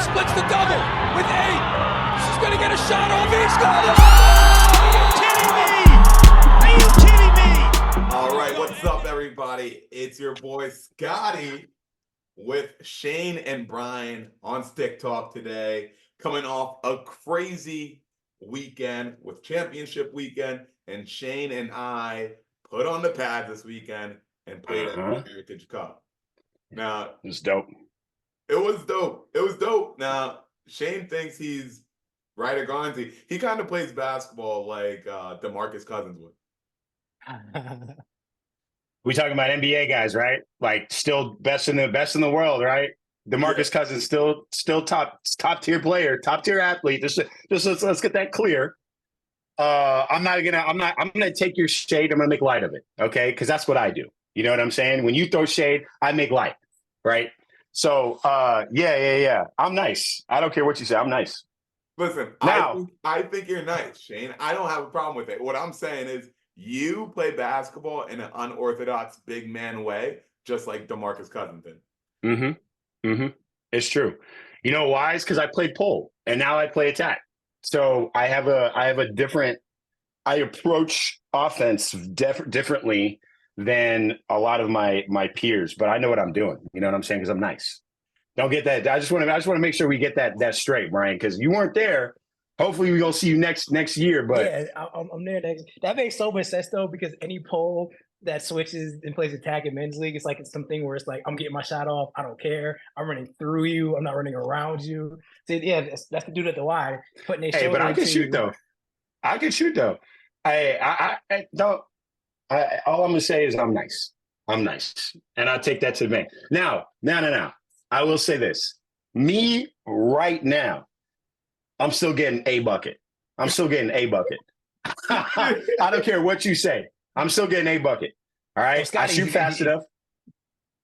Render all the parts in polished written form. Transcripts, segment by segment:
splits the double with 8. She's going to get a shot off. He's got it. Are you kidding me? All right, what's up, everybody? It's your boy Scotty with Shane and Brian on Stick Talk today, coming off a crazy weekend with championship weekend, and Shane and I put on the pads this weekend and played at the Heritage Cup. Now, It was dope. It was dope. It was dope. Now, Shane thinks he's Ryder Gonzi. He kind of plays basketball like DeMarcus Cousins would. We talking about NBA guys, right? Like still best in the world, right? DeMarcus Cousins still top tier player, top tier athlete. Just let's get that clear. I'm gonna take your shade. I'm gonna make light of it, okay? Because that's what I do. You know what I'm saying? When you throw shade, I make light, right? So yeah. I'm nice. I don't care what you say. I'm nice. Listen, now, I think you're nice, Shane. I don't have a problem with it. What I'm saying is you play basketball in an unorthodox big man way, just like DeMarcus Cousins did. It's true. You know why? It's because I played pole and now I play attack. So I have a different. I approach offense differently than a lot of my peers, but I know what I'm doing. You know what I'm saying? Because I'm nice. Don't get that. I just want to make sure we get that straight, Brian, because you weren't there. Hopefully, we're gonna see you next year. But yeah, I'm there next. That makes so much sense though, because any pole that switches and plays attack in men's league, it's something where it's like I'm getting my shot off. I don't care. I'm running through you. I'm not running around you. So yeah, that's the dude at the Y putting their shoulder. But I can shoot though. I can shoot though. I don't. All I'm gonna say is I'm nice. I'm nice, and I take that to the bank. Now. I will say this. Me right now, I'm still getting a bucket. I'm still getting a bucket. I don't care what you say. I'm still getting a bucket. All right. Scotty, I shoot fast enough.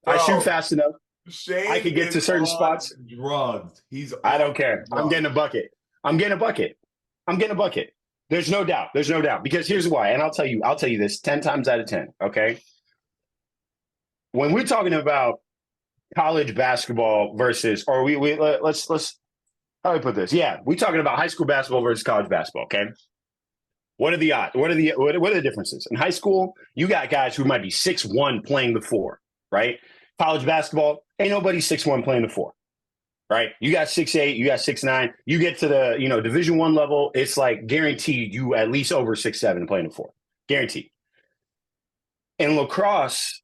Bro, I shoot fast enough. Shane I can get to certain spots. Drugged. I don't care. I'm getting a bucket. I'm getting a bucket. There's no doubt. Because here's why. And I'll tell you this 10 times out of 10. Okay. When we're talking about college basketball versus, or let's how do we put this? Yeah, we're talking about high school basketball versus college basketball. Okay, what are the odds? What are the differences? In high school, you got guys who might be 6'1" playing the 4, right? College basketball, ain't nobody 6'1" playing the 4, right? You got 6'8", you got 6'9". You get to the Division I level, it's like guaranteed you at least over 6'7" playing the 4, guaranteed. In lacrosse,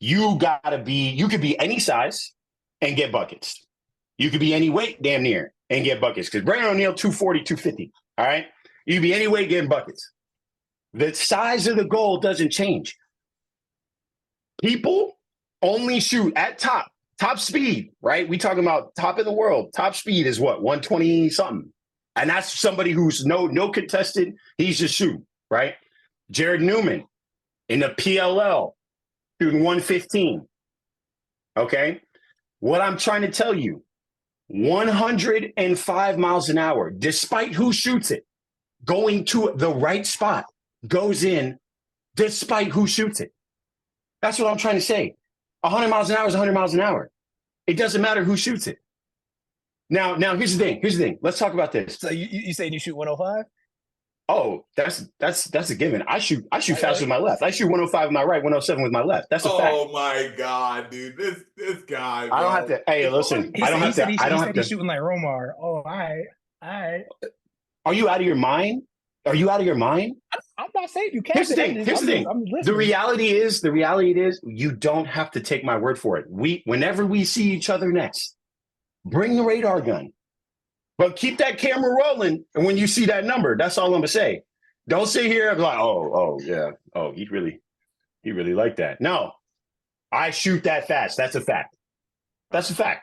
you could be any size and get buckets. You could be any weight damn near and get buckets. Because Brandon O'Neal, 240, 250. All right. You could be any weight getting buckets. The size of the goal doesn't change. People only shoot at top speed, right? We talking about top of the world. Top speed is what? 120 something. And that's somebody who's no contested. He's just shooting, right? Jared Newman in the PLL. Shooting 115. Okay. What I'm trying to tell you, 105 miles an hour, despite who shoots it, going to the right spot, goes in despite who shoots it. That's what I'm trying to say. 100 miles an hour is 100 miles an hour. It doesn't matter who shoots it. Now here's the thing. Let's talk about this. So you saying you shoot 105? Oh, that's a given. I shoot faster with my left. I shoot 105 with my right, 107 with my left. That's a fact. Oh my God, dude. This guy. Bro. I don't have to. Hey, listen. He said he's shooting like Romar. Oh, all right. Are you out of your mind? I'm not saying you can't. Here's the thing. The reality is, you don't have to take my word for it. Whenever we see each other next, bring the radar gun. But keep that camera rolling, and when you see that number, that's all I'm gonna say. Don't sit here and be like, oh yeah, he really liked that. No, I shoot that fast. That's a fact. Okay.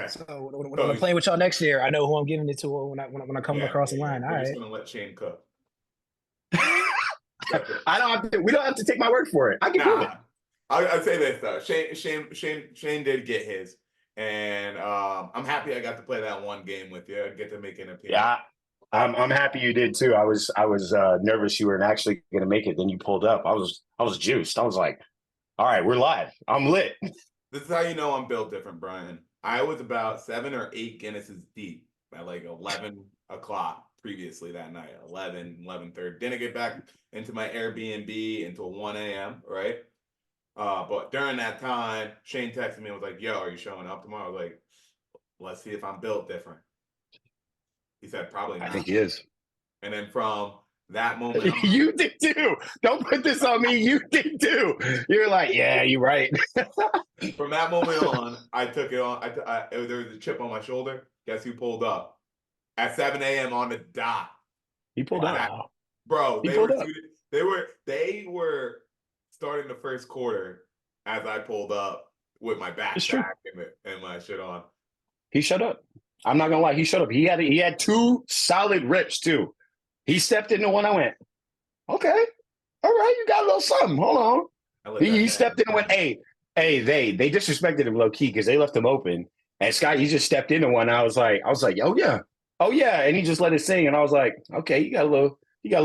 So when I'm playing with y'all next year, I know who I'm giving it to when I come across the line. All right. Just gonna let Shane cook. We don't have to take my word for it. I can do it. I'll say this though. Shane did get his. And I'm happy I got to play that one game with you. I get to make an appearance. Yeah, I'm happy you did too. I was nervous you weren't actually going to make it. Then you pulled up. I was juiced. I was like, all right, we're live. I'm lit. This is how you know I'm built different, Brian. I was about 7 or 8 Guinnesses deep at like 11 o'clock previously that night, 11:30. Didn't get back into my Airbnb until 1 a.m., right? But during that time, Shane texted me and was like, yo, are you showing up tomorrow? I was like, let's see if I'm built different. He said, probably I not. think he is. And then from that moment on, You did too. Don't put this on me. You did too. You're like, yeah, you're right. from that moment on, I took it on. There was a chip on my shoulder. Guess who pulled up? At 7 a.m. on the dot. He pulled up. Wow. Bro, He they pulled were up. they were starting the first quarter as I pulled up with my It's true. backpack and my shit on. He shut up. I'm not gonna lie. He shut up. He had 2 solid rips too. He stepped into one. I went, okay, all right, you got a little something. Hold on. He stepped in and went, hey, they disrespected him low key because they left him open. And Scott, he just stepped into one. I was like, oh yeah, and he just let it sing. And I was like, okay, you got a little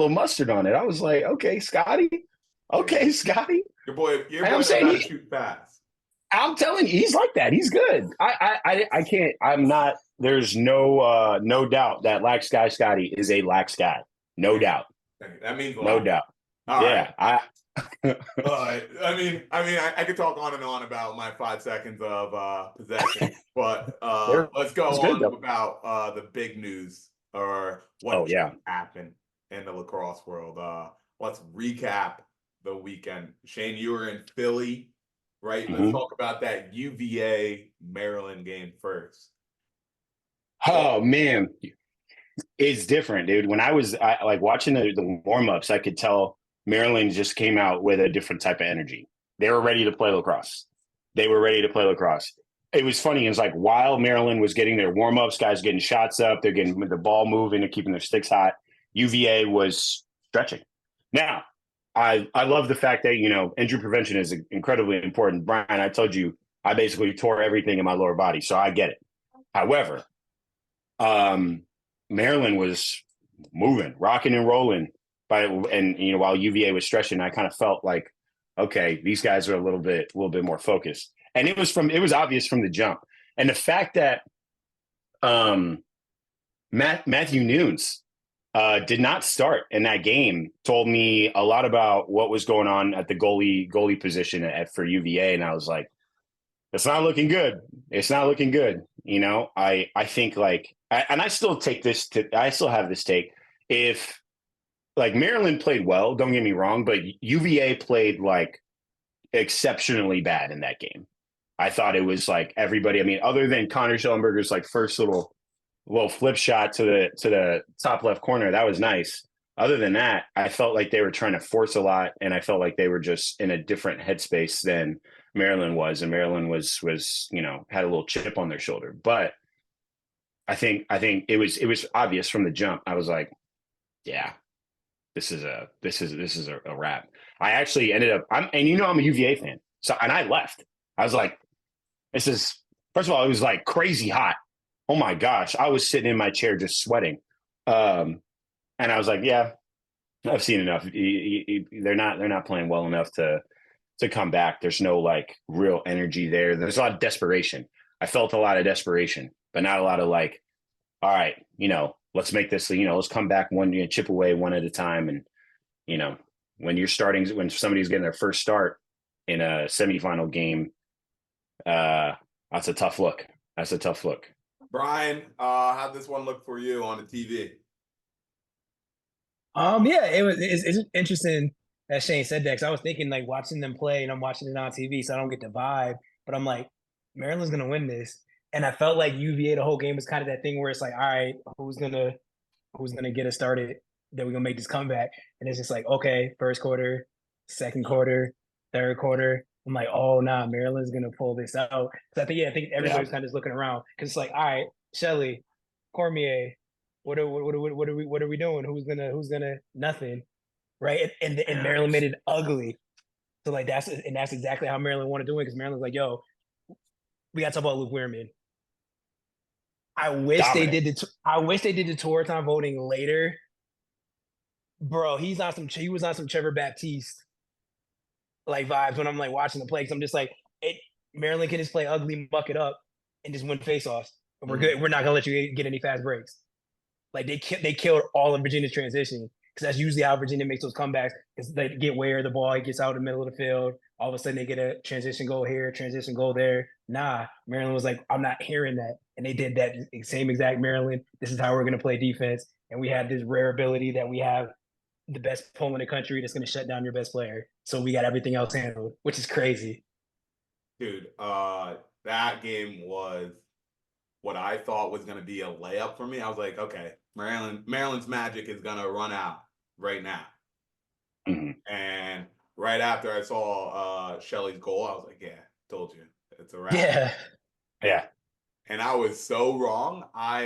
mustard on it. I was like, okay, Scotty. Your boy I'm knows saying how to shoot fast. I'm telling you, he's like that. He's good. I can't. I'm not. There's no doubt that lax guy Scotty is a lax guy. No doubt. That means a lot. No doubt. All yeah. right. I could talk on and on about my 5 seconds of possession, but let's go on about the big news or what happened in the lacrosse world. Let's recap the weekend. Shane, you were in Philly, right? Mm-hmm. Let's talk about that UVA Maryland game first. Oh man, it's different, dude. When I was like watching the warm-ups, I could tell Maryland just came out with a different type of energy. They were ready to play lacrosse. It was funny. It's like while Maryland was getting their warm-ups, guys getting shots up, they're getting the ball moving and keeping their sticks hot, UVA was stretching. Now, I love the fact that, injury prevention is incredibly important. Brian, I told you, I basically tore everything in my lower body, so I get it. However, Maryland was moving, rocking and rolling while UVA was stretching, I kind of felt like, okay, these guys are a little bit more focused. And it was obvious from the jump. And the fact that Matthew Nunes did not start in that game told me a lot about what was going on at the goalie position for UVA. And I was like, it's not looking good. It's not looking good. I think I still have this take. If like Maryland played well, don't get me wrong, but UVA played like exceptionally bad in that game. I thought it was like everybody. I mean, other than Connor Schellenberger's like first little flip shot to the top left corner, that was nice. Other than that, I felt like they were trying to force a lot, and I felt like they were just in a different headspace than Maryland was, and Maryland was had a little chip on their shoulder. But I think it was obvious from the jump. I was like, yeah, this is a wrap. I actually ended up I'm a UVA fan, so and I left. I was like, this is first of all, it was like crazy hot. Oh my gosh, I was sitting in my chair just sweating, and I was like, yeah, I've seen enough. They're not playing well enough to come back. There's no like real energy there. There's a lot of desperation. I felt a lot of desperation, but not a lot of like, all right, let's make this, let's come back chip away one at a time. And, when somebody's getting their first start in a semifinal game, that's a tough look. Brian, how'd this one look for you on the TV? Yeah, it's interesting that Shane said that, because I was thinking like watching them play, and I'm watching it on TV, so I don't get the vibe. But I'm like, Maryland's gonna win this, and I felt like UVA the whole game was kind of that thing where it's like, all right, who's gonna get us started? That we're gonna make this comeback, and it's just like, okay, first quarter, second quarter, third quarter. I'm like, oh nah, Maryland's gonna pull this out. So I think everybody's kind of just looking around, because it's like, all right, Shelley, Cormier, what are we doing? Who's gonna nothing, right? And Maryland made it ugly. So like that's exactly how Maryland wanted to do it, because Maryland's like, yo, we got to talk about Luke Weirman. I wish they did the tour time voting later, bro. He was on some Trevor Baptiste like vibes when I'm like watching the play, because I'm just like, Maryland can just play ugly, muck it up, and just win faceoffs. And we're good. We're not gonna let you get any fast breaks. Like they killed all of Virginia's transition because that's usually how Virginia makes those comebacks. Because they get where the ball gets out in the middle of the field. All of a sudden they get a transition goal here, transition goal there. Nah, Maryland was like, I'm not hearing that, and they did that same exact Maryland. This is how we're gonna play defense, and we have this rare ability that we have the best pole in the country that's gonna shut down your best player. So we got everything else handled, which is crazy. Dude, that game was what I thought was going to be a layup for me. I was like, okay, Maryland's magic is going to run out right now. Mm-hmm. And right after I saw Shelly's goal, I was like, yeah, told you. It's a wrap. Yeah. And I was so wrong. I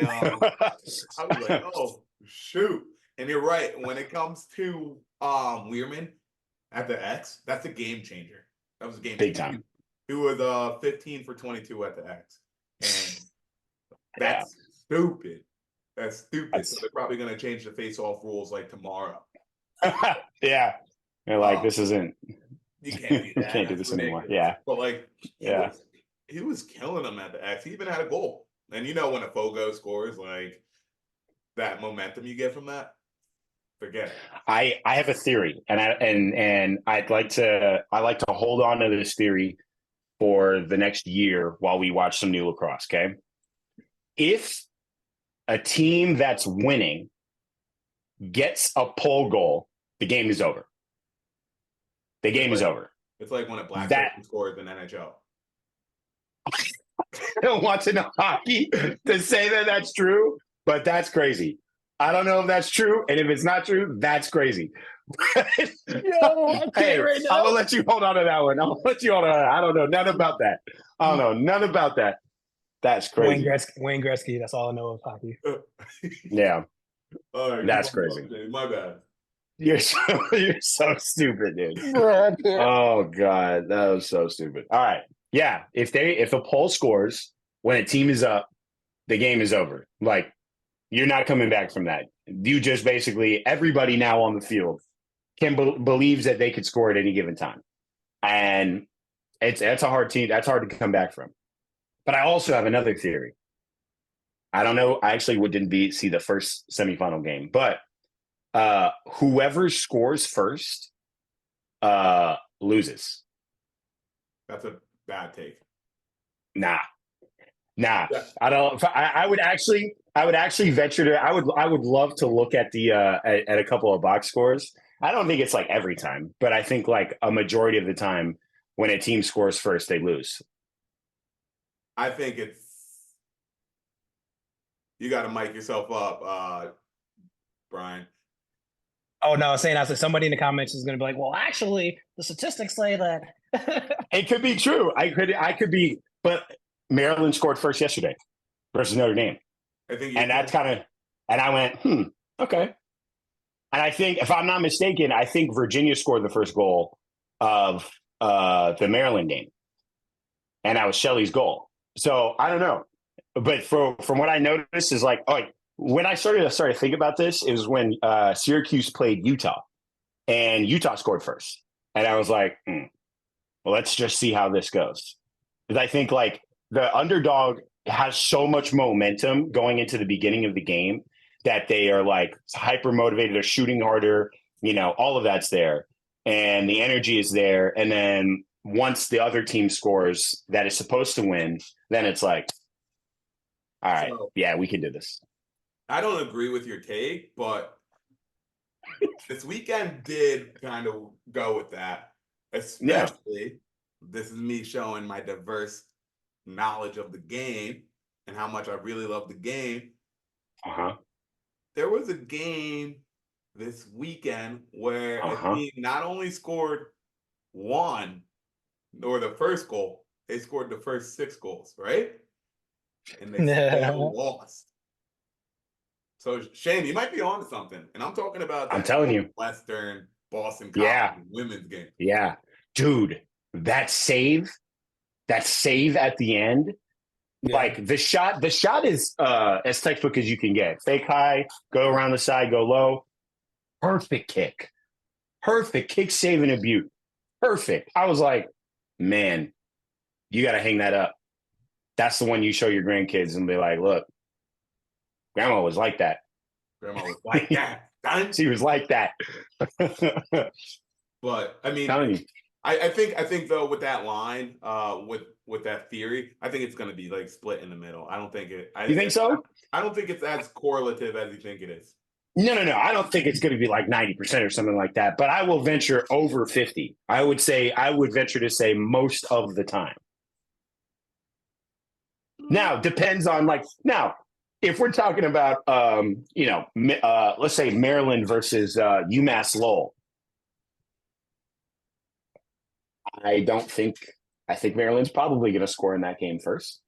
was like, oh, shoot. And you're right. When it comes to Weirman at the X, that's a game changer. That was a game Big changer. time. He was 15 for 22 at the X. And that's stupid. That's stupid. So they're probably going to change the face-off rules like tomorrow. Yeah. They're like, this isn't. You can't do that. Can't do this anymore. Yeah. But like, he was killing them at the X. He even had a goal. And you know when a Fogo scores, like that momentum you get from that, forget it. I have a theory, and I like to hold on to this theory for the next year while we watch some new lacrosse. Okay, if a team that's winning gets a pole goal, the game is over. The game is over. It's like when a black person scores in NHL. I don't want to know hockey to say that that's true, but that's crazy. I don't know if that's true, and if it's not true, that's crazy. Hey, right now. I'm gonna let you hold on to that one. I'll let you hold on to that. I don't know none about that. I don't know none about that. That's crazy. Wayne Gretzky. That's all I know of hockey. Yeah, all right, that's crazy. My bad. You're so stupid, dude. Oh God, that was so stupid. All right, yeah. If the poll scores when a team is up, the game is over. Like you're not coming back from that. You just basically everybody now on the field believes that they could score at any given time, and that's a hard team. That's hard to come back from. But I also have another theory. I don't know. I actually didn't see the first semifinal game, but whoever scores first loses. That's a bad take. Nah. I don't. I would actually venture to. I would love to look at the at a couple of box scores. I don't think it's like every time, but I think like a majority of the time when a team scores first, they lose. I think it's you got to mic yourself up, Brian. Oh no, I was saying I said somebody in the comments is going to be like, well, actually, the statistics say that. It could be true. I could be, but Maryland scored first yesterday versus Notre Dame. I think, and that's kind of, and I went, okay. And I think, if I'm not mistaken, I think Virginia scored the first goal of the Maryland game, and that was Shelley's goal. So I don't know, but from what I noticed is like, when I started to think about this, it was when Syracuse played Utah, and Utah scored first, and I was like, well, let's just see how this goes, because I think like the underdog has so much momentum going into the beginning of the game that they are like hyper motivated, they're shooting harder, all of that's there, and the energy is there, and then once the other team scores that is supposed to win, then it's like, all right, yeah, we can do this. I don't agree with your take, but this weekend did kind of go with that. Especially, this is me showing my diverse knowledge of the game and how much I really love the game. There was a game this weekend where a team not only scored one or the first goal, they scored the first 6 goals, right? And they still lost. So Shane, you might be on to something, and I'm talking about. I'm telling you, Western Boston College women's game. Yeah, dude, that save at the end, like the shot is as textbook as you can get. Fake high, go around the side, go low. Perfect kick, save and a beaut. Perfect. I was like, man, you got to hang that up. that's the one you show your grandkids and be like, look, grandma was like that. Grandma was like that. She was like that. But I mean, Telling you. I think though with that line, with that theory, I think it's going to be like split in the middle. I don't think it. You think so? I don't think it's as correlative as you think it is. No. I don't think it's going to be like 90% or something like that. But I will venture over 50. I would venture to say most of the time. Now depends on if we're talking about let's say Maryland versus UMass Lowell. I think Maryland's probably going to score in that game first.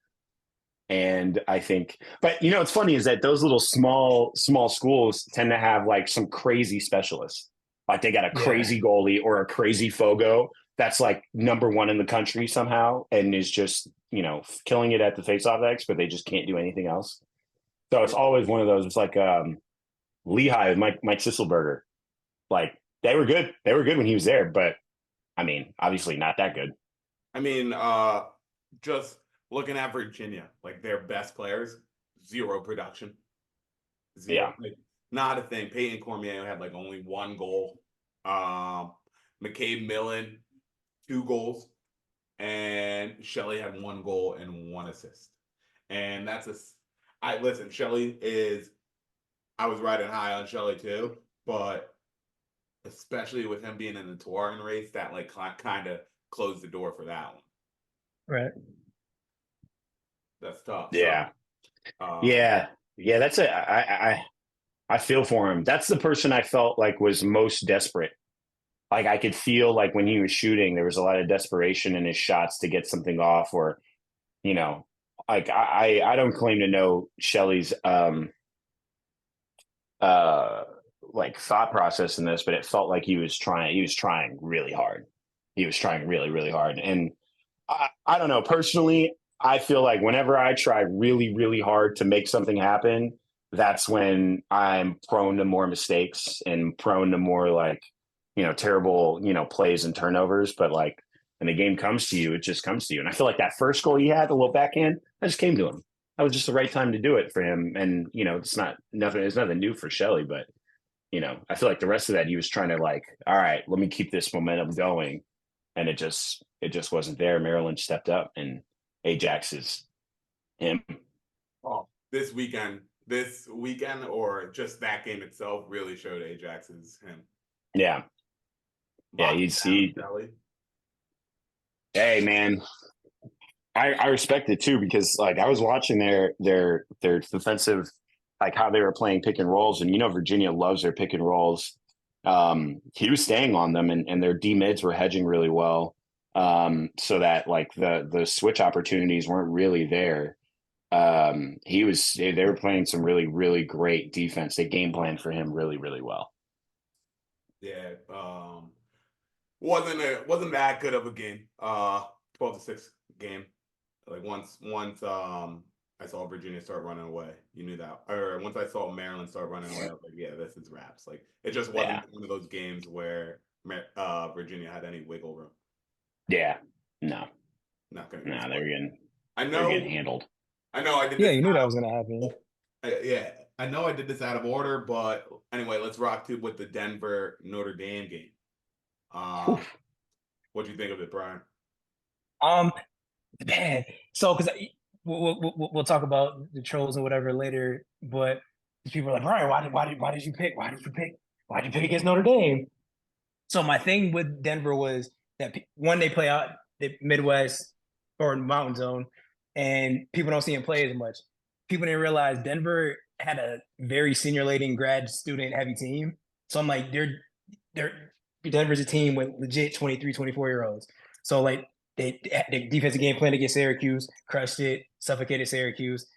And I think, but what's funny is that those little small schools tend to have like some crazy specialists. Like they got a crazy goalie or a crazy Fogo that's like number one in the country somehow and is just, killing it at the faceoff X, but they just can't do anything else. So it's always one of those. It's like Lehigh with Mike Sisselberger. Like they were good. They were good when he was there, but I mean, obviously not that good. I mean, just looking at Virginia, like their best players, zero production. Zero. Yeah. Like, not a thing. Peyton Cormier had like only one goal. McCabe Millen, 2 goals. And Shelley had 1 goal and 1 assist. And that's Shelley I was riding high on Shelley too, but especially with him being in the Tuarin race, that like kind of closed the door for that one. Right. That's tough. Yeah. So, Yeah. That's I feel for him. That's the person I felt like was most desperate. Like I could feel like when he was shooting, there was a lot of desperation in his shots to get something off, or, like I don't claim to know Shelley's like thought process in this, but it felt like he was trying really hard. He was trying really, really hard. And I don't know, personally, I feel like whenever I try really, really hard to make something happen, that's when I'm prone to more mistakes and prone to more like, terrible, plays and turnovers. But like when the game comes to you, it just comes to you. And I feel like that first goal he had, the little backhand, that just came to him. That was just the right time to do it for him. And, it's nothing new for Shelley, but, I feel like the rest of that, he was trying to like, all right, let me keep this momentum going. And it just wasn't there. Maryland stepped up and Ajax is him. Oh, this weekend or just that game itself really showed Ajax is him. Yeah. Yeah, hey man, I respect it too, because like I was watching their defensive, like how they were playing pick and rolls, and Virginia loves their pick and rolls. He was staying on them, and their D mids were hedging really well, so that like the switch opportunities weren't really there. They were playing some really, really great defense. They game planned for him really, really well. Yeah, wasn't that good of a game. 12-6 game. Like once I saw Virginia start running away, you knew that. Or once I saw Maryland start running away, I was like, yeah, this is wraps. Like it just wasn't one of those games where Virginia had any wiggle room. Yeah, no, not gonna. No, they were getting. They were getting handled. I know. I did. Yeah, you knew that was gonna happen. Yeah, I know I did this out of order, but anyway, let's rock with the Denver Notre Dame game. What do you think of it, Brian? Man, so because we'll talk about the trolls and whatever later, but people are like, Brian, why did you pick against Notre Dame? So my thing with Denver was that one, they play out the Midwest or Mountain Zone, and people don't see them play as much. People didn't realize Denver had a very senior-laden grad student heavy team. So I'm like, Denver's a team with legit 23, 24-year-olds. So like the defensive game plan against Syracuse, crushed it, suffocated Syracuse.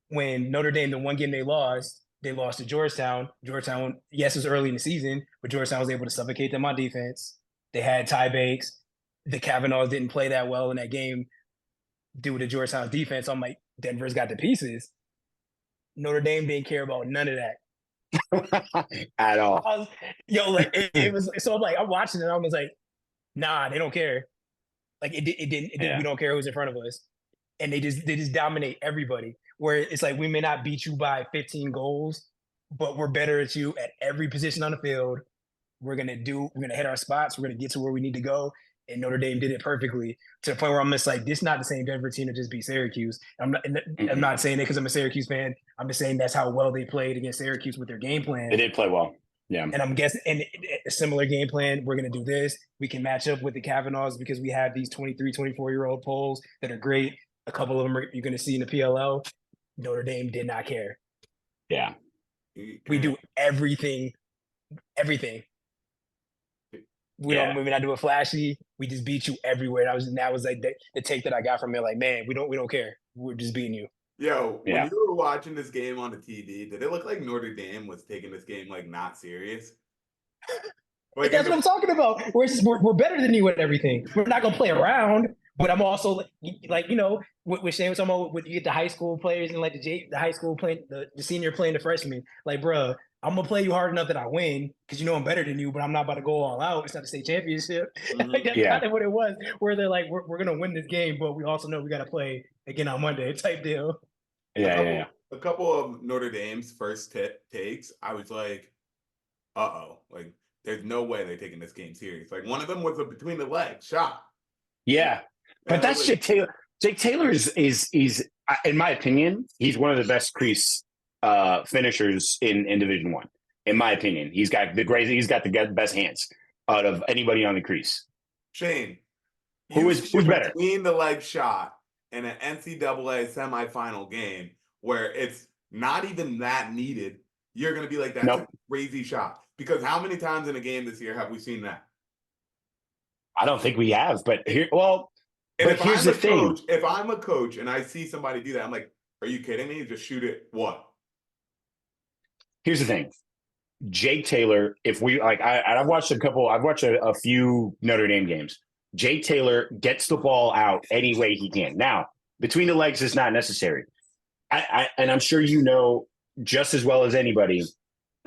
When Notre Dame, the one game they lost to Georgetown. Georgetown, yes, it was early in the season, but Georgetown was able to suffocate them on defense. They had tie breaks. The Kavanaughs didn't play that well in that game due to Georgetown's defense. So I'm like, Denver's got the pieces. Notre Dame didn't care about none of that at all. It was so. I'm like, I'm watching it. I was like, nah, they don't care. Like it didn't. We don't care who's in front of us. and they just dominate everybody. Where it's like we may not beat you by 15 goals, but we're better at you at every position on the field. We're gonna hit our spots. We're gonna get to where we need to go. And Notre Dame did it perfectly to the point where I'm just like, this is not the same Denver team that just beat Syracuse. I'm not saying it because I'm a Syracuse fan. I'm just saying that's how well they played against Syracuse with their game plan. They did play well. Yeah. And I'm guessing and a similar game plan. We're going to do this. We can match up with the Kavanaughs because we have these 23, 24-year-old polls that are great. A couple of them you're going to see in the PLL. Notre Dame did not care. Yeah. We do everything. We not do it flashy. We just beat you everywhere. That was like the take that I got from it. Like, man, we don't care. We're just beating you. When you were watching this game on the TV, did it look like Notre Dame was taking this game like not serious? Like, that's what I'm talking about. We're better than you at everything. We're not gonna play around, but I'm also like what Shane was talking about. With you get the high school players and like the high school playing the senior playing the freshman. Like, bro, I'm gonna play you hard enough that I win because I'm better than you, but I'm not about to go all out. It's not a state championship. Like that's kind of what it was. Where they're like, we're gonna win this game, but we also know we gotta play again on Monday type deal. Yeah. A couple of Notre Dame's first takes, I was like, like there's no way they're taking this game serious. Like one of them was a between the legs shot. Yeah, but that's Jake Taylor. Jake Taylor is in my opinion, he's one of the best crease finishers in Division I. In my opinion, he's got the best hands out of anybody on the crease. Shane, who's better? Between the leg shot in an NCAA semifinal game where it's not even that needed, you're going to be like, that's a crazy shot. Because how many times in a game this year have we seen that? I don't think we have, but here's the thing. If I'm a coach and I see somebody do that, I'm like, are you kidding me? Just shoot it. What? Here's the thing. Jake Taylor, if we like, I've watched a few Notre Dame games. Jake Taylor gets the ball out any way he can. Now, between the legs is not necessary. And I'm sure you know just as well as anybody,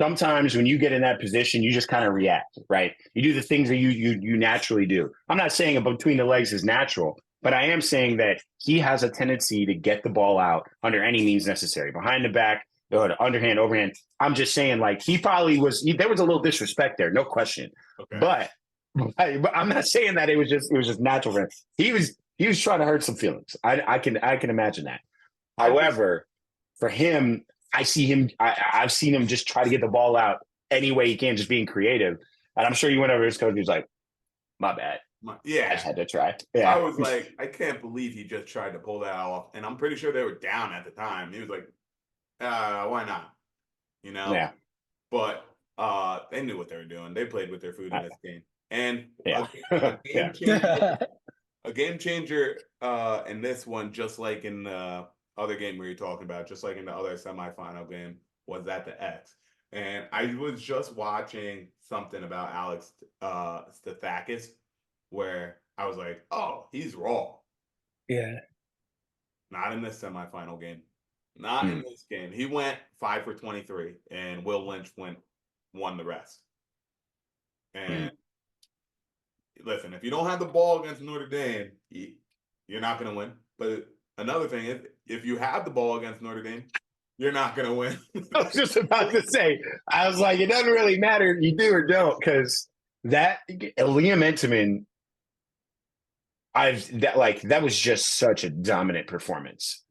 sometimes when you get in that position, you just kind of react, right? You do the things that you naturally do. I'm not saying between the legs is natural, but I am saying that he has a tendency to get the ball out under any means necessary. Behind the back, underhand, overhand. I'm just saying, like, he probably was – there was a little disrespect there, no question. Okay. But I'm not saying that it was just natural for him. He was trying to hurt some feelings. I can imagine that. However, for him, I've seen him just try to get the ball out any way he can, just being creative. And I'm sure he went over to his coach and he was like, my bad. I just had to try. Yeah. I was like, I can't believe he just tried to pull that off. And I'm pretty sure they were down at the time. He was like, why not? Yeah. But they knew what they were doing. They played with their food in this game. And a game changer in this one, just like in the other game we were talking about, just like in the other semifinal game, was at the X. And I was just watching something about Alex Stathakis where I was like, oh, he's raw. Yeah. Not in this semifinal game. Not in this game. He went 5 for 23, and Will Lynch won the rest. And listen, if you don't have the ball against Notre Dame, you're not going to win. But another thing is, if you have the ball against Notre Dame, you're not going to win. I was just about to say, I was like, it doesn't really matter if you do or don't, because that Liam Entenmann, that was just such a dominant performance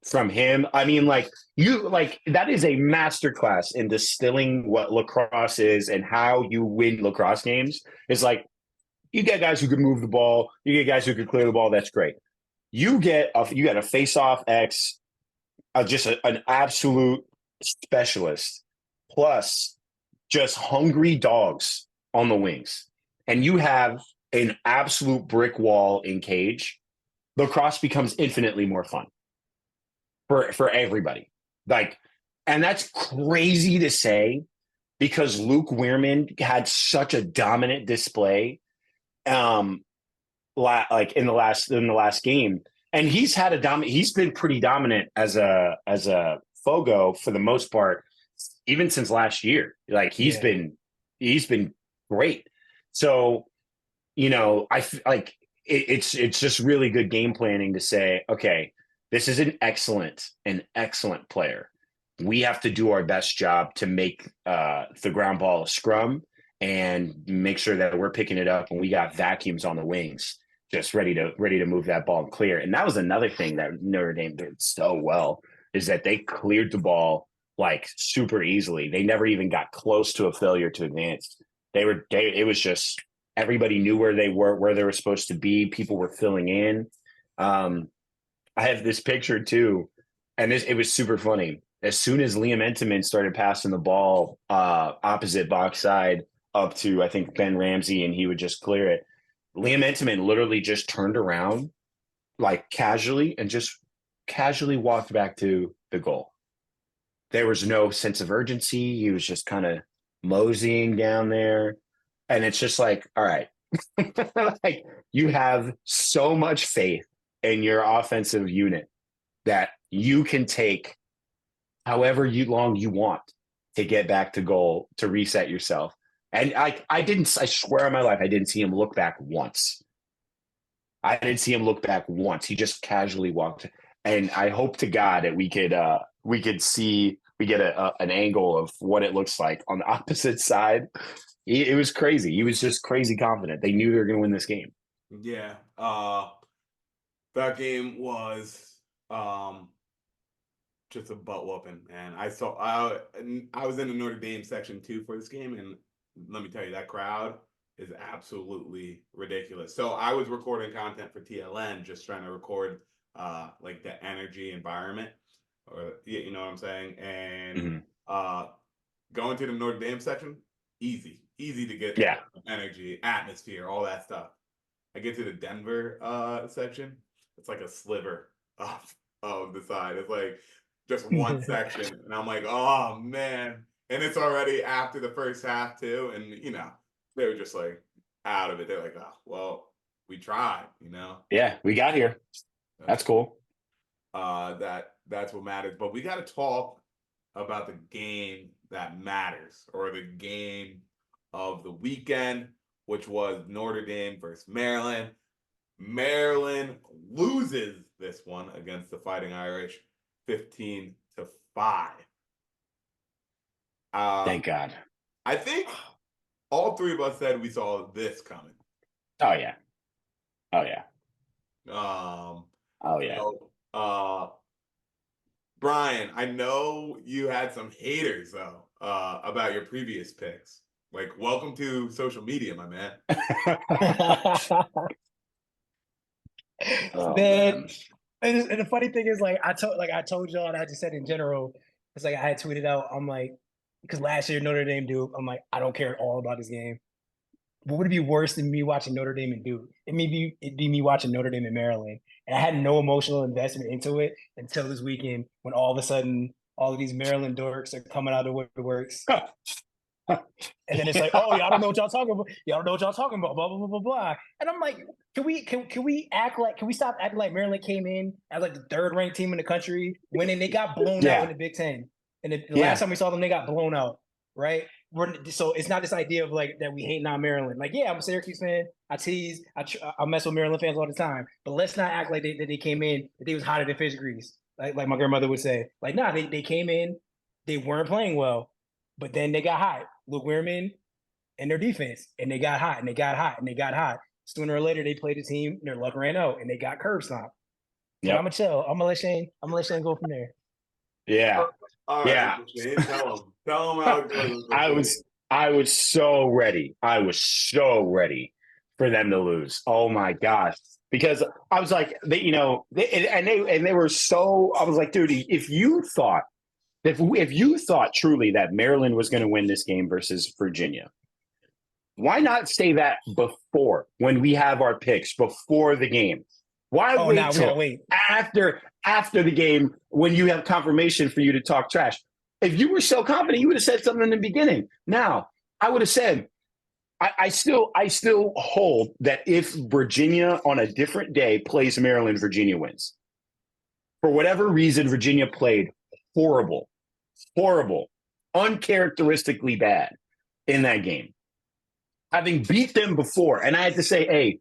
from him. I mean, that is a masterclass in distilling what lacrosse is and how you win lacrosse games. It's like, you get guys who can move the ball, you get guys who can clear the ball. That's great. You get a face-off X, just an absolute specialist, plus just hungry dogs on the wings, and you have an absolute brick wall in cage. Lacrosse becomes infinitely more fun for everybody. And that's crazy to say because Luke Weirman had such a dominant display, in the last game, and he's been pretty dominant as a Fogo for the most part, even since last year. He's been great. So, I like it's just really good game planning to say, okay, This is an excellent player. We have to do our best job to make the ground ball a scrum and make sure that we're picking it up and we got vacuums on the wings, just ready to move that ball and clear. And that was another thing that Notre Dame did so well, is that they cleared the ball like super easily. They never even got close to a failure to advance. It was just everybody knew where they were supposed to be. People were filling in. I have this picture too, and it was super funny. As soon as Liam Entenmann started passing the ball opposite box side up to, I think, Ben Ramsey, and he would just clear it, Liam Entenmann literally just turned around like casually and just casually walked back to the goal. There was no sense of urgency. He was just kind of moseying down there. And it's just like, all right, like you have so much faith in your offensive unit that you can take however long you want to get back to goal, to reset yourself. And I swear on my life, I didn't see him look back once. He just casually walked. And I hope to God that we get an angle of what it looks like on the opposite side. It was crazy. He was just crazy confident. They knew they were going to win this game. Yeah. That game was just a butt whooping. And I was in the Notre Dame section too for this game. And let me tell you, that crowd is absolutely ridiculous. So I was recording content for TLN, just trying to record like the energy environment, or you know what I'm saying? And going to the Notre Dame section, easy to get energy, atmosphere, all that stuff. I get to the Denver section, it's like a sliver of the side. It's like just one section, and I'm like, oh man. And it's already after the first half too, and you know, they were just like out of it. They're like, oh well, we tried, you know. Yeah, we got here. That's cool. That's what matters. But we got to talk about the game that matters, or the game of the weekend, which was Notre Dame versus Maryland. Maryland loses this one against the Fighting Irish 15-5. Thank God. I think all three of us said we saw this coming. Oh yeah. Brian, I know you had some haters though about your previous picks. Like, welcome to social media, my man. Man. And the funny thing is, like I told y'all, and I just said in general, it's like I had tweeted out, I'm like, because last year Notre Dame Duke, I'm like, I don't care at all about this game. What would it be worse than me watching Notre Dame and Duke? It'd be me watching Notre Dame and Maryland. And I had no emotional investment into it until this weekend, when all of a sudden all of these Maryland dorks are coming out of the woodworks. And then it's like, oh, y'all don't know what y'all talking about. Y'all don't know what y'all talking about. Blah blah blah blah blah. And I'm like, can we stop acting like Maryland came in as like the third ranked team in the country, winning? They got blown out in the Big Ten, and the last time we saw them, they got blown out. Right? So it's not this idea of like that we hate on Maryland. Like, yeah, I'm a Syracuse fan. I tease. I mess with Maryland fans all the time. But let's not act like they came in that they was hotter than fish grease. Like my grandmother would say. Like, nah, they came in, they weren't playing well, but then they got hot. Luke Wehrman and their defense, and they got hot, and they got hot, and they got hot. Sooner or later, they played a team, and their luck ran out, and they got curb stomped. Yeah, I'm gonna chill. I'm gonna let Shane go from there. Yeah. All right, Shane, tell him how it goes. I was so ready. I was so ready for them to lose. Oh my gosh. Because I was like, they were so, I was like, dude, if you thought truly that Maryland was going to win this game versus Virginia, why not say that before, when we have our picks before the game? Why wait after the game when you have confirmation for you to talk trash? If you were so confident, you would have said something in the beginning. Now, I would have said, I still hold that if Virginia on a different day plays Maryland, Virginia wins. For whatever reason, Virginia played horrible, uncharacteristically bad in that game. Having beat them before, and I had to say, hey,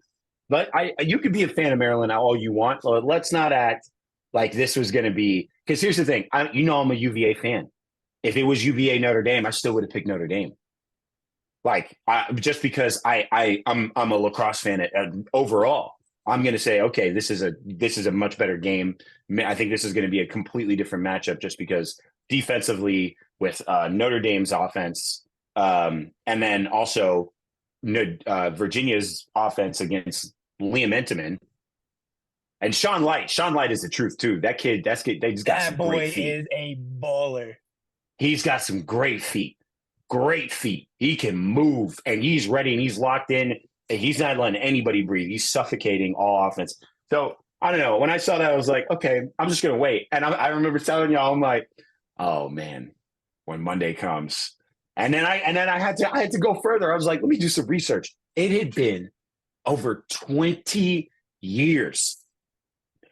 but you could be a fan of Maryland all you want, but let's not act like this was going to be, because here's the thing. I'm a UVA fan. If it was UVA Notre Dame, I still would have picked Notre Dame. Like, just because I'm a lacrosse fan overall, I'm going to say, okay, this is a much better game. I think this is going to be a completely different matchup just because defensively with Notre Dame's offense, and then also Virginia's offense against Liam Entenmann and Sean Light. Sean Light is the truth too. They just got some great feet. That boy is a baller. He's got some great feet. Great feet. He can move and he's ready and he's locked in. And he's not letting anybody breathe. He's suffocating all offense. So I don't know. When I saw that, I was like, okay, I'm just gonna wait. And I remember telling y'all, I'm like, oh man, when Monday comes. And then I had to go further. I was like, let me do some research. It had been over 20 years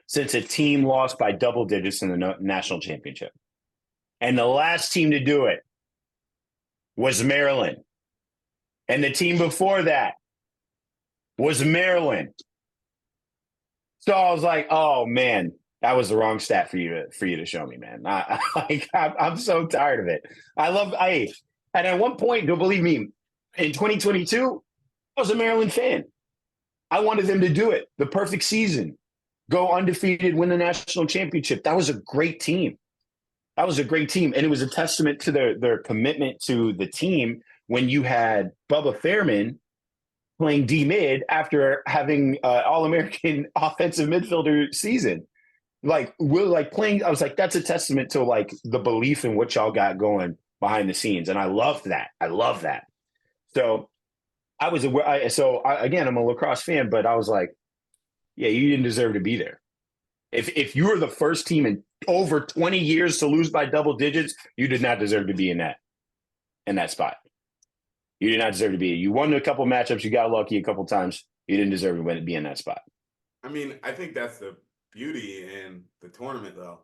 since a team lost by double digits in the national championship. And the last team to do it was Maryland. And the team before that was Maryland. So I was like, oh man, that was the wrong stat for you to show me, man. I'm so tired of it. And at one point, don't believe me, in 2022, I was a Maryland fan. I wanted them to do it. The perfect season. Go undefeated, win the national championship. That was a great team. That was a great team. And it was a testament to their commitment to the team when you had Bubba Fairman playing D-mid after having All-American offensive midfielder season. Like, we're like playing, I was like, that's a testament to like the belief in what y'all got going behind the scenes. And I loved that. I love that. So again, I'm a lacrosse fan, but I was like, yeah, you didn't deserve to be there. If you were the first team in over 20 years to lose by double digits, you did not deserve to be in that spot. You did not deserve to be. You won a couple matchups. You got lucky a couple times. You didn't deserve to be in that spot. I mean, I think that's the beauty in the tournament, though.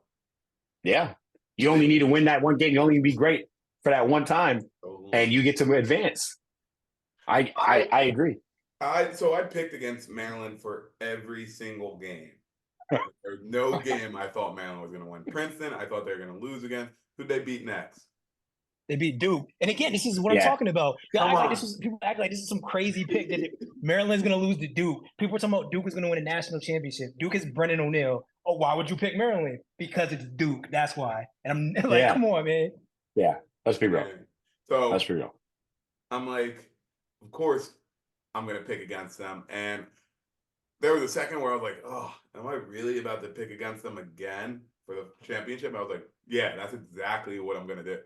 Yeah. You only need to win that one game. You only need to be great for that one time, and you get to advance. I agree. I picked against Maryland for every single game. There's no game I thought Maryland was going to win. Princeton, I thought they were going to lose again. Who'd they beat next? They beat Duke. And again, this is what I'm talking about. People act like this is some crazy pick that Maryland's going to lose to Duke. People are talking about Duke is going to win a national championship. Duke is Brendan O'Neill. Oh, why would you pick Maryland? Because it's Duke. That's why. And I'm like, come on, man. Yeah, let's be real. So let's be real. I'm like, of course, I'm going to pick against them. And there was a second where I was like, oh, am I really about to pick against them again for the championship? I was like, yeah, that's exactly what I'm going to do.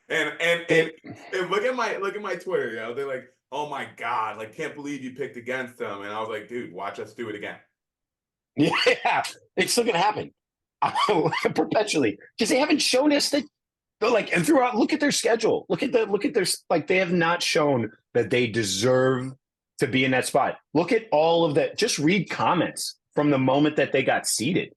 And look at my Twitter, you know, they're like, oh my God, like, can't believe you picked against them. And I was like, dude, watch us do it again. Yeah, it's still gonna happen perpetually because they haven't shown us that. They're like, and throughout, look at their schedule. Look at their like. They have not shown that they deserve to be in that spot. Look at all of that. Just read comments from the moment that they got seated.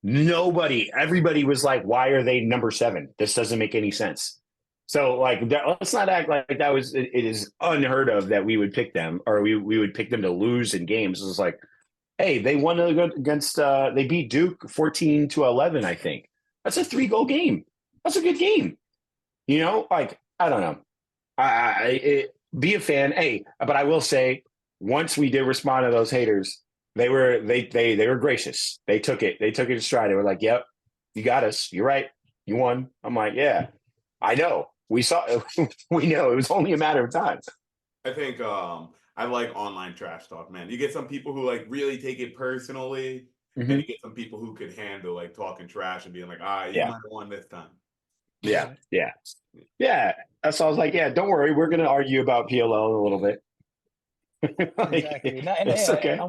Everybody was like, why are they number 7? This doesn't make any sense. So, like, let's not act like it is unheard of that we would pick them or we would pick them to lose in games. It's like, hey, they won against they beat Duke 14-11, I think. That's a 3-goal game. That's a good game. You know, like, I don't know. Be a fan. Hey, but I will say, once we did respond to those haters, they were gracious. They took it in stride. They were like, yep, you got us. You're right. You won. I'm like, yeah, I know. We know it was only a matter of time. I think I like online trash talk, man. You get some people who like really take it personally, and you get some people who could handle like talking trash and being like, you might have won this time. Yeah. That's why I was like, yeah, don't worry, we're gonna argue about PLL a little bit. Exactly. It's okay.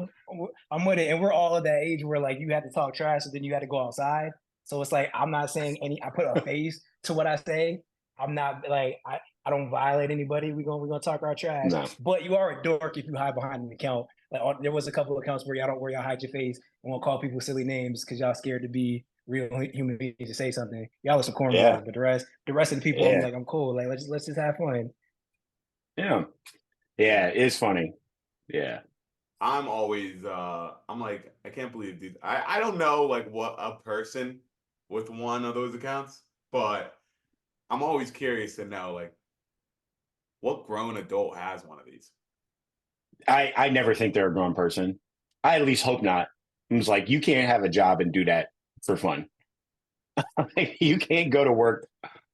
I'm with it, and we're all at that age where like you had to talk trash, and then you had to go outside. So it's like I'm not saying I put a face to what I say. I'm not like I don't violate anybody. We're gonna talk our trash. No. But you are a dork if you hide behind an account. Like there was a couple of accounts where y'all hide your face and won't call people silly names because y'all scared to be real human beings to say something. Y'all are some cornballs, but the rest of the people, I'm like, I'm cool. Like let's just have fun. Yeah, it's funny. Yeah, I'm always I'm like, I can't believe these. I don't know like what a person with one of those accounts, but I'm always curious to know like what grown adult has one of these. I never think they're a grown person. I at least hope not. It's like you can't have a job and do that for fun. You can't go to work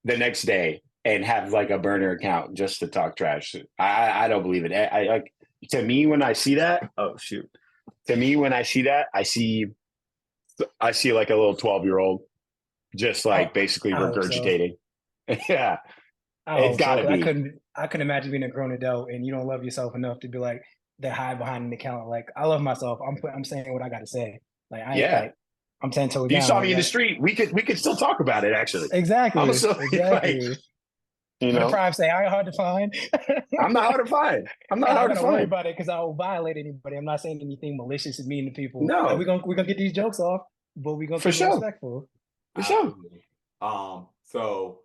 the next day and have like a burner account just to talk trash. I don't believe it. I like to me when I see that. Oh shoot! To me when I see that, I see like a little 12-year-old just like basically I hope so. regurgitating. Yeah, I it's hope so. got to 'Cause be. I couldn't imagine being a grown adult and you don't love yourself enough to be like that high behind an account. Like I love myself. I'm saying what I got to say. Like I ain't Yeah. like I'm 10 toes If you down. saw Like me in the that. street, we could still talk about it. Actually, I'm Exactly. so like Exactly. you But the know prime say I ain't hard to find. I'm not hard to find. I'm not And I hard to gotta worry find. about it because I will violate anybody. I'm not saying anything malicious and mean to people. Like No, we're gonna get these jokes off, but we're gonna for keep it sure, respectful. for sure. Absolutely. So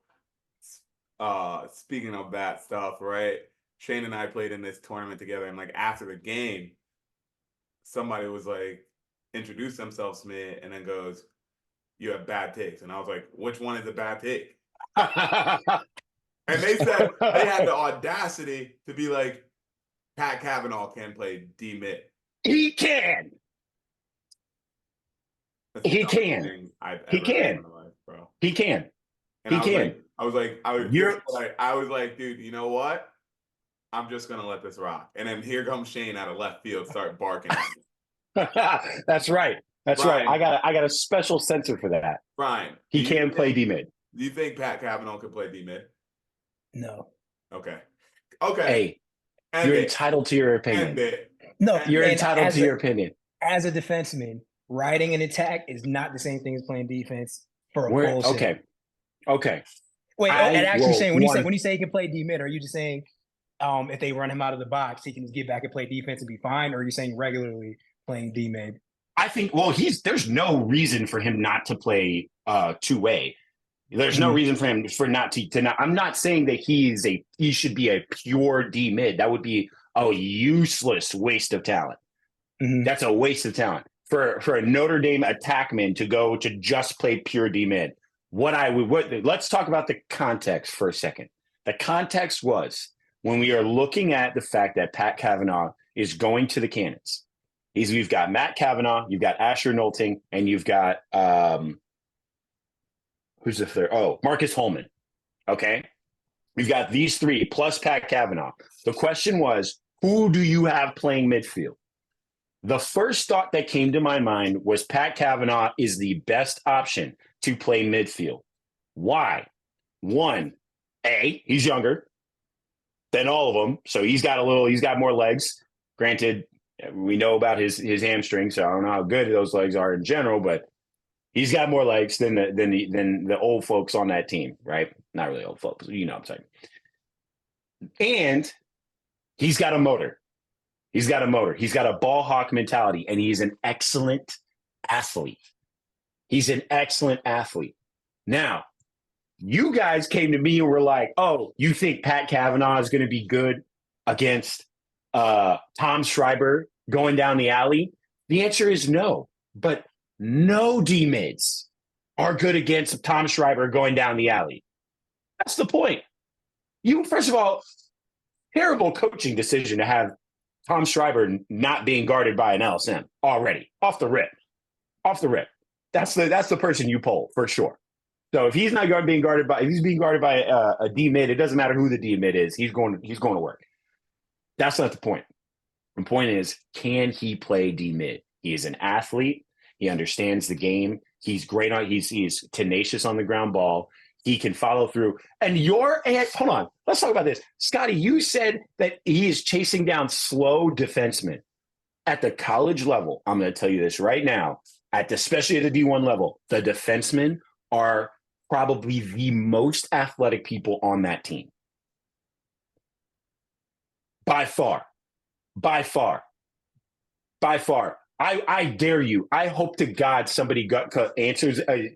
speaking of that stuff, right? Shane and I played in this tournament together, and like after the game, somebody was like, introduce themselves to me, and then goes, "You have bad takes," and I was like, "Which one is a bad take?" And they said they had the audacity to be like, "Pat Cavanaugh can play D mid." He can. That's the He dumbest can. thing I've He ever heard in can. my life, bro. He can. And He can. You're I was like, dude, you know what? I'm just gonna let this rock. And then here comes Shane out of left field, start barking at me. That's right. That's right. Brian, I got a special sensor for that. Brian, He can play D mid. Do you think Pat Cavanaugh could play D mid? No. Okay. Okay. Hey, End you're it. entitled to your End opinion. it. No. End You're it. entitled to your opinion. As a defenseman, riding an attack is not the same thing as playing defense for a We're full set. okay. Okay. Wait, and I actually, will Shane, when you say he can play D mid, are you just saying if they run him out of the box, he can just get back and play defense and be fine, or are you saying regularly playing D mid? I think there's no reason for him not to play two-way. There's no reason for him for not to not. I'm not saying that he should be a pure D mid. That would be a useless waste of talent. That's a waste of talent for a Notre Dame attackman to go to just play pure D mid. Let's talk about the context for a second. The context was when we are looking at the fact that Pat Cavanaugh is going to the Cannons. You've got Matt Cavanaugh, you've got Asher Nolting, and you've got who's the third? Oh, Marcus Holman. Okay. You've got these three plus Pat Cavanaugh. The question was, who do you have playing midfield? The first thought that came to my mind was Pat Cavanaugh is the best option to play midfield. Why? One, he's younger than all of them, so he's got more legs. Granted, we know about his hamstring, so I don't know how good those legs are in general, but he's got more legs than the old folks on that team, right? Not really old folks, you know what I'm saying. And he's got a motor. He's got a ball hawk mentality, and he's an excellent athlete. Now, you guys came to me and were like, oh, you think Pat Cavanaugh is going to be good against Tom Schreiber going down the alley? The answer is no. But no D-mids are good against Tom Schreiber going down the alley. That's the point. First of all, terrible coaching decision to have Tom Schreiber not being guarded by an LSM already, off the rip. That's the person you pull for sure. So if he's not being guarded by a D mid, it doesn't matter who the D mid is. He's going to work. That's not the point. The point is, can he play D mid? He is an athlete. He understands the game. He's great on. He's tenacious on the ground ball. He can follow through. And hold on. Let's talk about this. Scotty, you said that he is chasing down slow defensemen at the college level. I'm going to tell you this right now. Especially at the D1 level, the defensemen are probably the most athletic people on that team. By far. I dare you. I hope to God somebody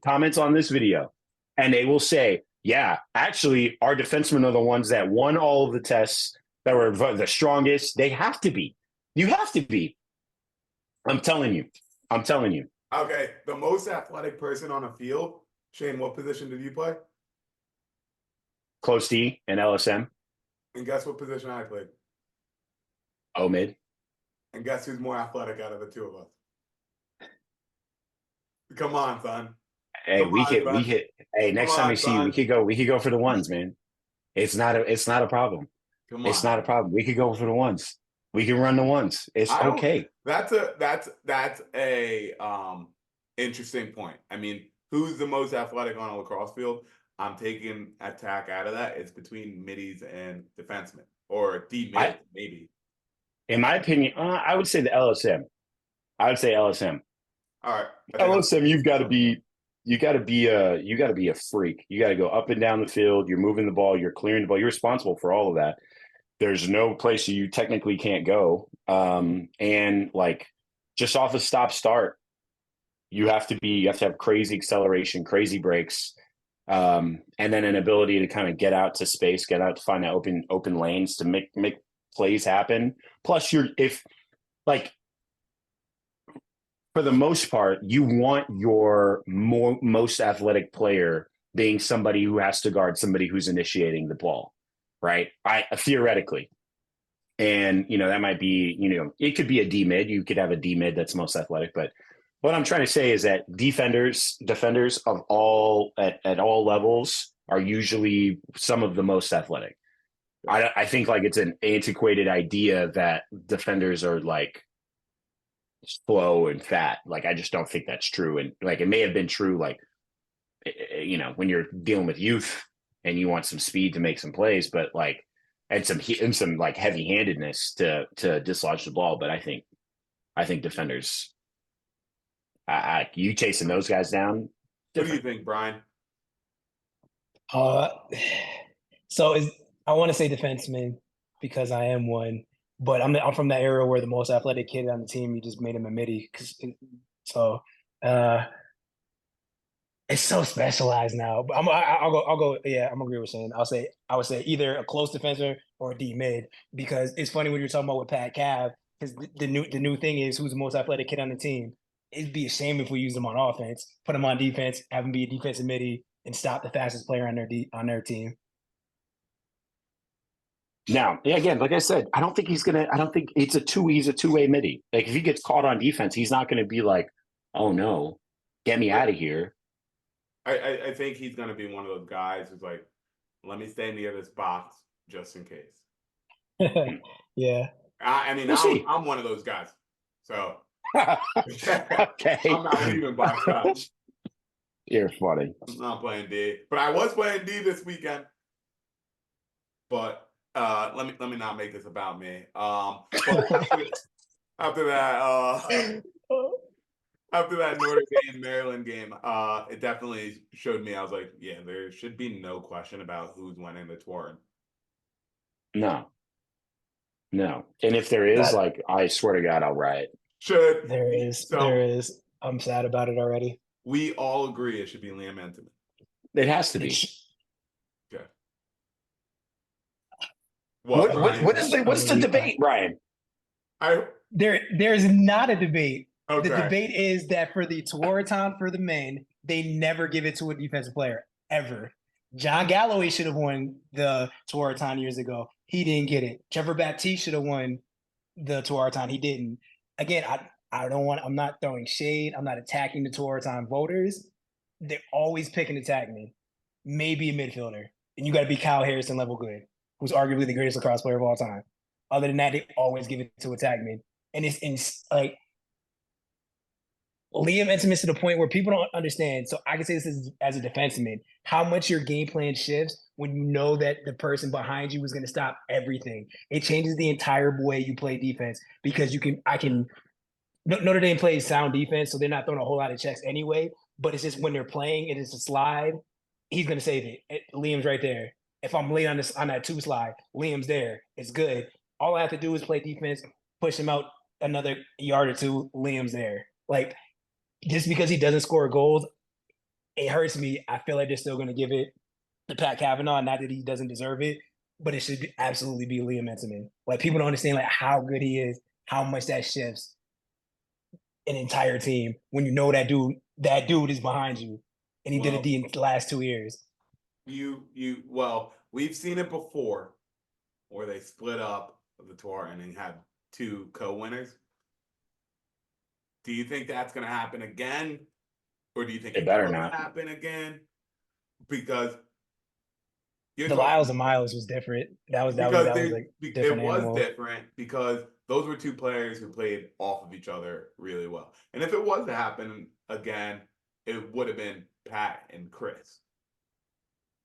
comments on this video, and they will say, yeah, actually, our defensemen are the ones that won all of the tests, that were the strongest. They have to be. You have to be. I'm telling you. Okay, the most athletic person on a field. Shane, what position did you play? Close D and LSM. And guess what position I played? Mid. And guess who's more athletic out of the two of us? Come on, son. Hey, we hit. Hey, next time we see you, we could go for the ones, man. It's not a problem. Come on. It's not a problem. We could go for the ones. We can run the ones. It's okay. That's a interesting point. I mean, who's the most athletic on a lacrosse field? I'm taking attack out of that. It's between middies and defensemen, or D-mid, maybe. In my opinion, I would say the LSM. I would say LSM. All right. LSM, you got to be a freak. You got to go up and down the field. You're moving the ball. You're clearing the ball. You're responsible for all of that. There's no place you technically can't go. And like just off a stop-start, you have to have crazy acceleration, crazy breaks, and then an ability to kind of get out to space, get out to find open lanes to make plays happen. Plus, for the most part, you want your most athletic player being somebody who has to guard somebody who's initiating the ball, right? Theoretically. And, that might be, it could be a D-mid. You could have a D-mid that's most athletic. But what I'm trying to say is that defenders of at all levels are usually some of the most athletic. I think it's an antiquated idea that defenders are slow and fat. I just don't think that's true. And it may have been true, when you're dealing with youth and you want some speed to make some plays, but and some heavy handedness to dislodge the ball. But I think defenders, you chasing those guys down. What do you think, Brian? I want to say defenseman because I am one, but I'm from that era where the most athletic kid on the team, you just made him a midi. It's so specialized now. But I'll go. Yeah, I'm agree with Shane. I would say either a close defender or a D mid, because it's funny when you're talking about with Pat Cav, because the new thing is who's the most athletic kid on the team. It'd be a shame if we use them on offense, put them on defense, have them be a defensive midi, and stop the fastest player on their team. Now, again, like I said, I don't think he's a two-way midi. If he gets caught on defense, he's not gonna be like, oh no, get me out of here. I think he's gonna be one of those guys who's like, let me stay near this box just in case. Yeah. I'm one of those guys. So okay. I'm not leaving box out. You're funny. I'm not playing D. But I was playing D this weekend. But let me not make this about me. After that Notre Dame Maryland game, it definitely showed me. I was like, yeah, there should be no question about who's winning the tour. No. And if there is, I swear to God, I'll riot. There is. I'm sad about it already. We all agree it should be Liam Entenmann. It has to be. Okay. What's the debate, Brian? There's not a debate. Okay. The debate is that for the Tewaaraton for the men, they never give it to a defensive player, ever. John Galloway should have won the Tewaaraton years ago. He didn't get it. Trevor Baptiste should have won the Tewaaraton. He didn't. Again, I'm not throwing shade. I'm not attacking the Tewaaraton voters. They're always picking attackmen. Maybe a midfielder. And you got to be Kyle Harrison level good, who's arguably the greatest lacrosse player of all time. Other than that, they always give it to attackmen. And it's Liam Entenmann's to the point where people don't understand. So I can say this as a defenseman, how much your game plan shifts when you know that the person behind you is going to stop everything. It changes the entire way you play defense, because Notre Dame plays sound defense, so they're not throwing a whole lot of checks anyway. But it's just when they're playing, it is a slide. He's going to save it. Liam's right there. If I'm late on that 2 slide, Liam's there. It's good. All I have to do is play defense, push him out another yard or 2. Liam's there. Just because he doesn't score goals, it hurts me. I feel like they're still going to give it to Pat Cavanaugh. Not that he doesn't deserve it, but it should absolutely be Liam Entenmann. People don't understand how good he is, how much that shifts. an entire team when you know that dude is behind you, and he did it the last 2 years. Well, we've seen it before where they split up the tour and then had 2 co-winners. Do you think that's going to happen again? Or do you think it better not happen again? Because the Lyles and Miles was different. That was like different animal. Different because those were 2 players who played off of each other really well. And if it was to happen again, it would have been Pat and Chris,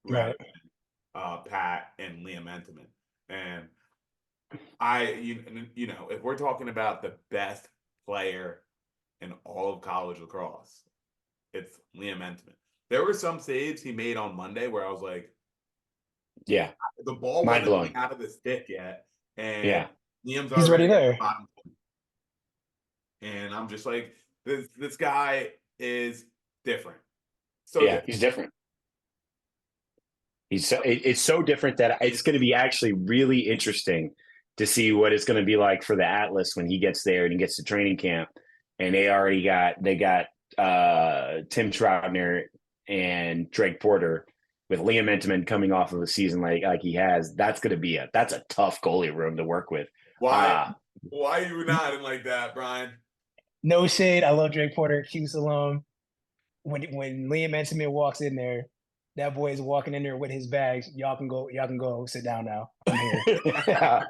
rather than Pat and Liam Entenmann. And if we're talking about the best player in all of college lacrosse, it's Liam Entenmann. There were some saves he made on Monday where I was like, yeah, the ball wasn't out of the stick yet, and Liam's he's already there. And I'm just like, this guy is different. So he's different. It's so different that it's going to be actually really interesting to see what it's going to be like for the Atlas when he gets there and he gets to training camp, and they got Tim Troutner and Drake Porter with Liam Entenmann coming off of a season like he has. That's a tough goalie room to work with. Why are you nodding like that, Brian? No shade. I love Drake Porter, Q Salome. When Liam Entenmann walks in there, that boy is walking in there with his bags. Y'all can go sit down now. I'm here.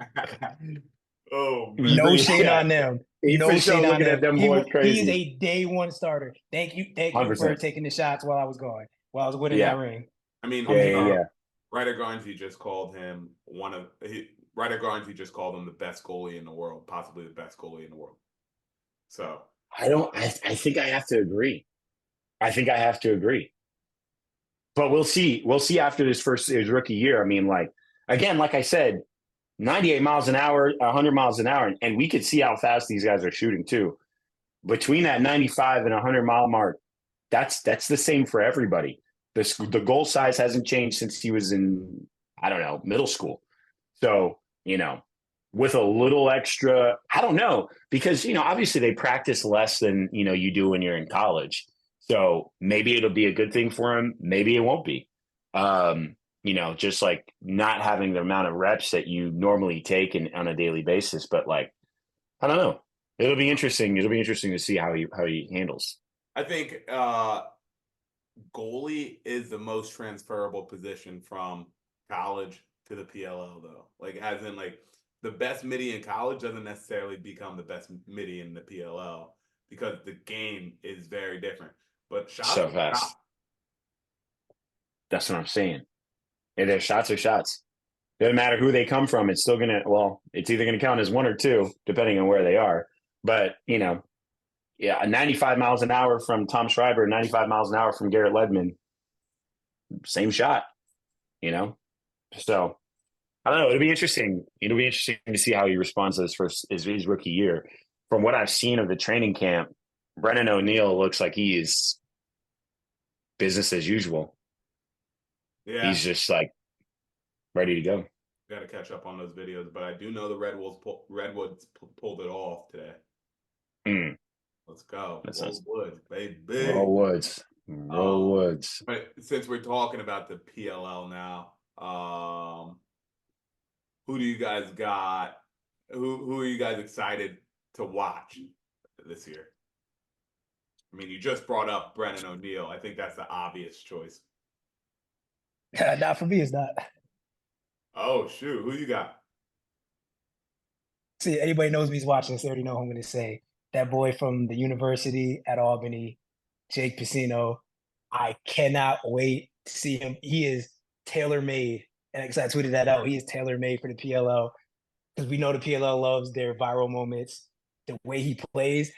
Oh, man. No shade on them. No shade on them. At them boys crazy. He is a day 1 starter. Thank you 100%. For taking the shots while I was winning that ring. I mean, Ryder Garnsey just called him Ryder Garnsey just called him the best goalie in the world, possibly the best goalie in the world. So I think I have to agree. But we'll see. We'll see after his rookie year. I mean, like I said, 98 miles an hour, 100 miles an hour, and we could see how fast these guys are shooting too. Between that 95 and 100 mile mark, that's the same for everybody. The goal size hasn't changed since he was in, I don't know, middle school. So, with a little extra, I don't know, because, obviously they practice less than, you do when you're in college. So maybe it'll be a good thing for him. Maybe it won't be. Just like not having the amount of reps that you normally take on a daily basis. But I don't know. It'll be interesting. It'll be interesting to see how he handles. I think goalie is the most transferable position from college to the PLL, though. As in, the best midi in college doesn't necessarily become the best midi in the PLL because the game is very different. But shots so fast. That's what I'm saying. And their shots are shots. Doesn't matter who they come from. It's still it's either going to count as 1 or 2, depending on where they are. But, 95 miles an hour from Tom Schreiber, 95 miles an hour from Garrett Ledman, same shot, So, I don't know. It'll be interesting. It'll be interesting to see how he responds to his rookie year. From what I've seen of the training camp, Brennan O'Neill looks like he is business as usual. Yeah. He's just ready to go. Got to catch up on those videos, but I do know the Redwoods pulled it off today. Let's go. Woods, baby. Roll Woods. Roll Woods. But since we're talking about the PLL now, who do you guys got? Who are you guys excited to watch this year? I mean, you just brought up Brennan O'Neill. I think that's the obvious choice. Not for me, it's not. Oh, shoot. Who you got? See, anybody knows me is watching this. They already know who I'm going to say. That boy from the university at Albany, Jake Piscino. I cannot wait to see him. He is tailor-made. And I tweeted that out. He is tailor-made for the PLL because we know the PLL loves their viral moments, the way he plays.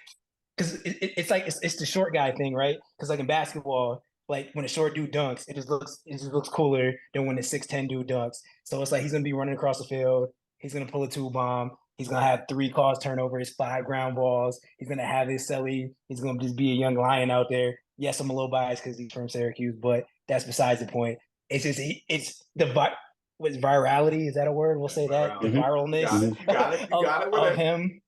Because it's the short guy thing, right? Because in basketball, when a short dude dunks, it just looks cooler than when a 6'10" dude dunks. So it's he's gonna be running across the field, he's gonna pull a 2-bomb, he's gonna have 3 caused turnovers, 5 ground balls, he's gonna have his celly, he's gonna just be a young lion out there. Yes, I'm a little biased because he's from Syracuse, but that's besides the point. It's just it's the virality, is that a word? We'll say that. The viralness you got it. of him.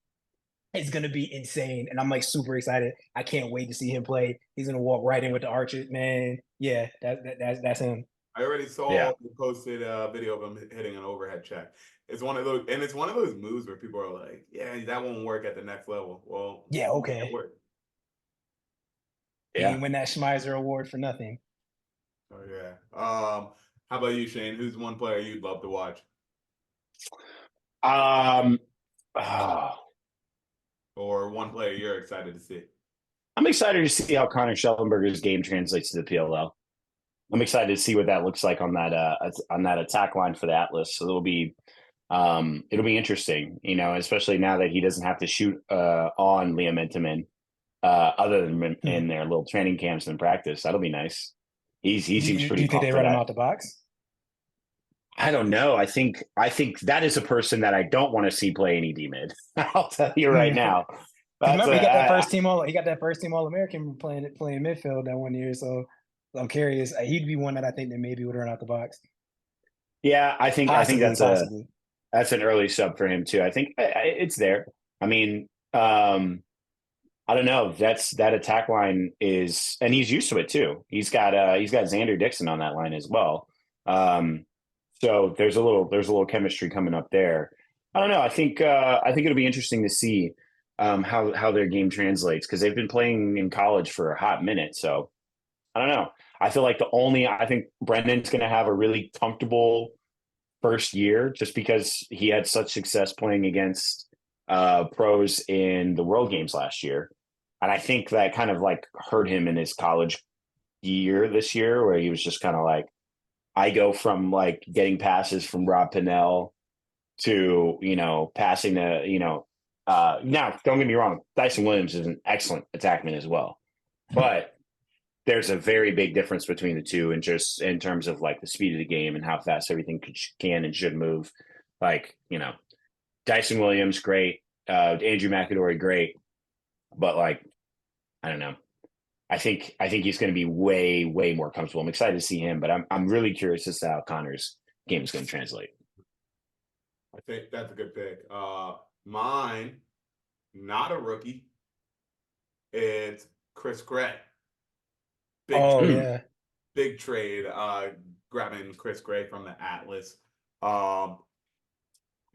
It's gonna be insane, and I'm like super excited. I can't wait to see him play. He's gonna walk right in with the archers, man. Yeah, that's him. I already saw you posted a video of him hitting an overhead check. It's one of those, and it's one of those moves where people are like, "Yeah, that won't work at the next level." Well, Yeah, it okay. worked. He didn't win that Schmeiser Award for nothing. Oh yeah. How about you, Shane? Who's one player you'd love to watch? Oh, Or one player you're excited to see? I'm excited to see how Connor Schellenberger's game translates to the PLL. I'm excited to see what that looks like on that attack line for the Atlas. So it'll be interesting, especially now that he doesn't have to shoot on Liam Intamin, other than in their little training camps and practice. That'll be nice. He seems pretty. Do you think they run him out the box? I don't know. I think that is a person that I don't want to see play any D mid. I'll tell you right now. Remember, he got that first team All American playing midfield that 1 year. So I'm curious. He'd be one that I think that maybe would run out the box. Yeah, I think that's possibly. That's an early sub for him too. I think it's there. I mean, I don't know. That attack line is, and he's used to it too. He's got Xander Dixon on that line as well. So there's a little chemistry coming up there. I don't know. I think it'll be interesting to see how their game translates, because they've been playing in college for a hot minute. So I don't know. I feel like I think Brendan's going to have a really comfortable first year, just because he had such success playing against pros in the World Games last year. And I think that kind of like hurt him in his college year this year, where he was just kind of like, I go from like getting passes from Rob Pennell to, passing to, now don't get me wrong, Dyson Williams is an excellent attackman as well. But there's a very big difference between the two, and just in terms of like the speed of the game and how fast everything can and should move. Like, Dyson Williams, great. Andrew McAdory, great. But like, I don't know. I think he's going to be way, way more comfortable. I'm excited to see him, but I'm really curious as to how Connor's game is going to translate. I think that's a good pick. Mine, not a rookie. It's Chris Gray. Big trade. Grabbing Chris Gray from the Atlas. The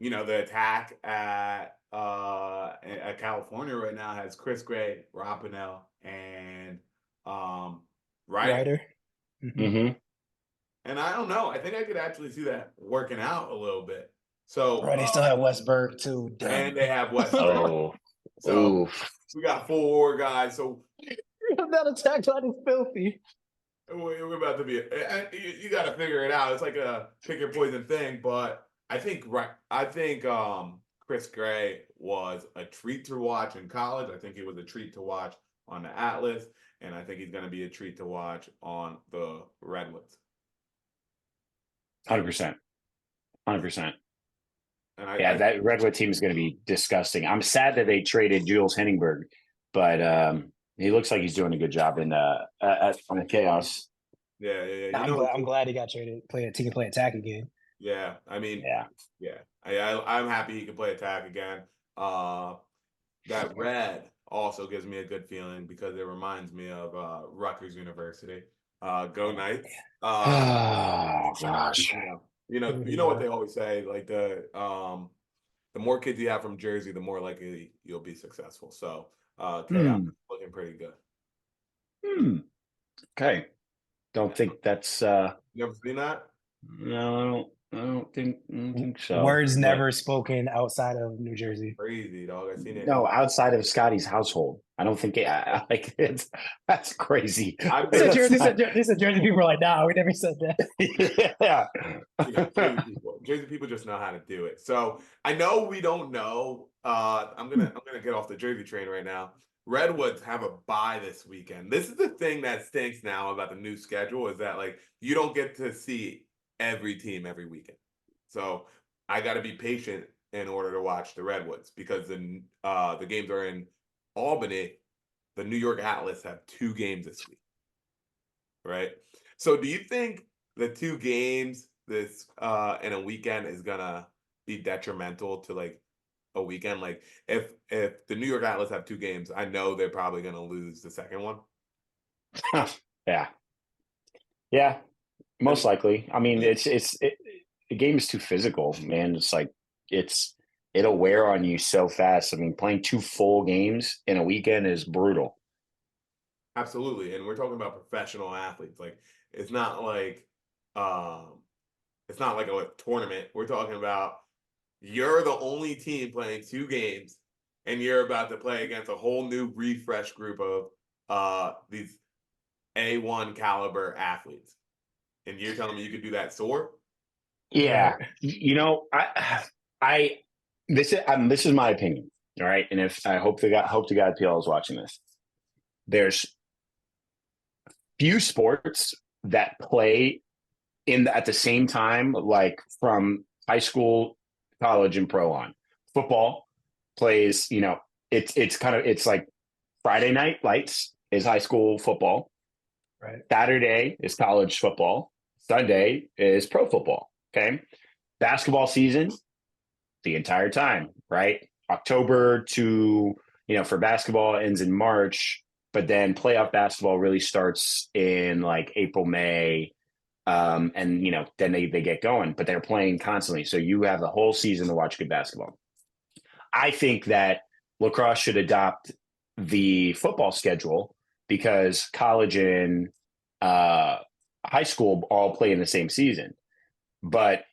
attack at California right now has Chris Gray, Rob Pennell, and Ryder. Mm-hmm. And I don't know. I think I could actually see that working out a little bit. So they still have Westberg too. Damn. And they have Westberg. So we got 4 guys. So that attack line is filthy. We're about to be. You got to figure it out. It's like a pick your poison thing. But I think Chris Gray was a treat to watch in college. I think he was a treat to watch on the Atlas, and I think he's going to be a treat to watch on the Redwoods. 100%. And that that Redwood team is going to be disgusting. I'm sad that they traded Jules Henningberg, but he looks like he's doing a good job on the Chaos. Yeah. I'm glad he got traded. He can play attack again. Yeah, I mean, yeah. I'm happy he can play attack again. That red also gives me a good feeling, because it reminds me of Rutgers University. Go Knights. Oh gosh. You know what they always say, like the more kids you have from Jersey, the more likely you'll be successful. So Chaos looking pretty good. Okay. Don't think that's you ever seen that? No, I don't think so. Words never spoken outside of New Jersey. Crazy, dog. I seen it. No, outside of Scotty's household. I don't think that's crazy. This is Jersey people are like, nah, we never said that. Yeah. Jersey people just know how to do it. So I know we don't know. I'm gonna get off the Jersey train right now. Redwoods have a bye this weekend. This is the thing that stinks now about the new schedule, is that like you don't get to see every team every weekend. So I got to be patient in order to watch the Redwoods, because the games are in Albany. The New York Atlas have 2 games this week, right? So do you think the 2 games this in a weekend is gonna be detrimental to like a weekend. Like if the New York Atlas have 2 games, I know they're probably going to lose the second one. Yeah. Yeah. Most likely. I mean, the game is too physical, man. It's like it'll wear on you so fast. I mean, playing 2 full games in a weekend is brutal. Absolutely. And we're talking about professional athletes. Like it's not like a tournament. We're talking about you're the only team playing 2 games and you're about to play against a whole new refresh group of these A1 caliber athletes. And you're telling me you could do that sore? Yeah. You know, this is my opinion. All right. And if I hope to God PL is watching this. There's few sports that play at the same time, like from high school, college, and pro on. Football plays, it's like Friday night lights is high school football. Right. Saturday is college football. Sunday is pro football. Okay. Basketball season, the entire time, right? October to, for basketball ends in March, but then playoff basketball really starts in like April, May. And then they get going, but they're playing constantly. So you have the whole season to watch good basketball. I think that lacrosse should adopt the football schedule because college and high school all play in the same season. But,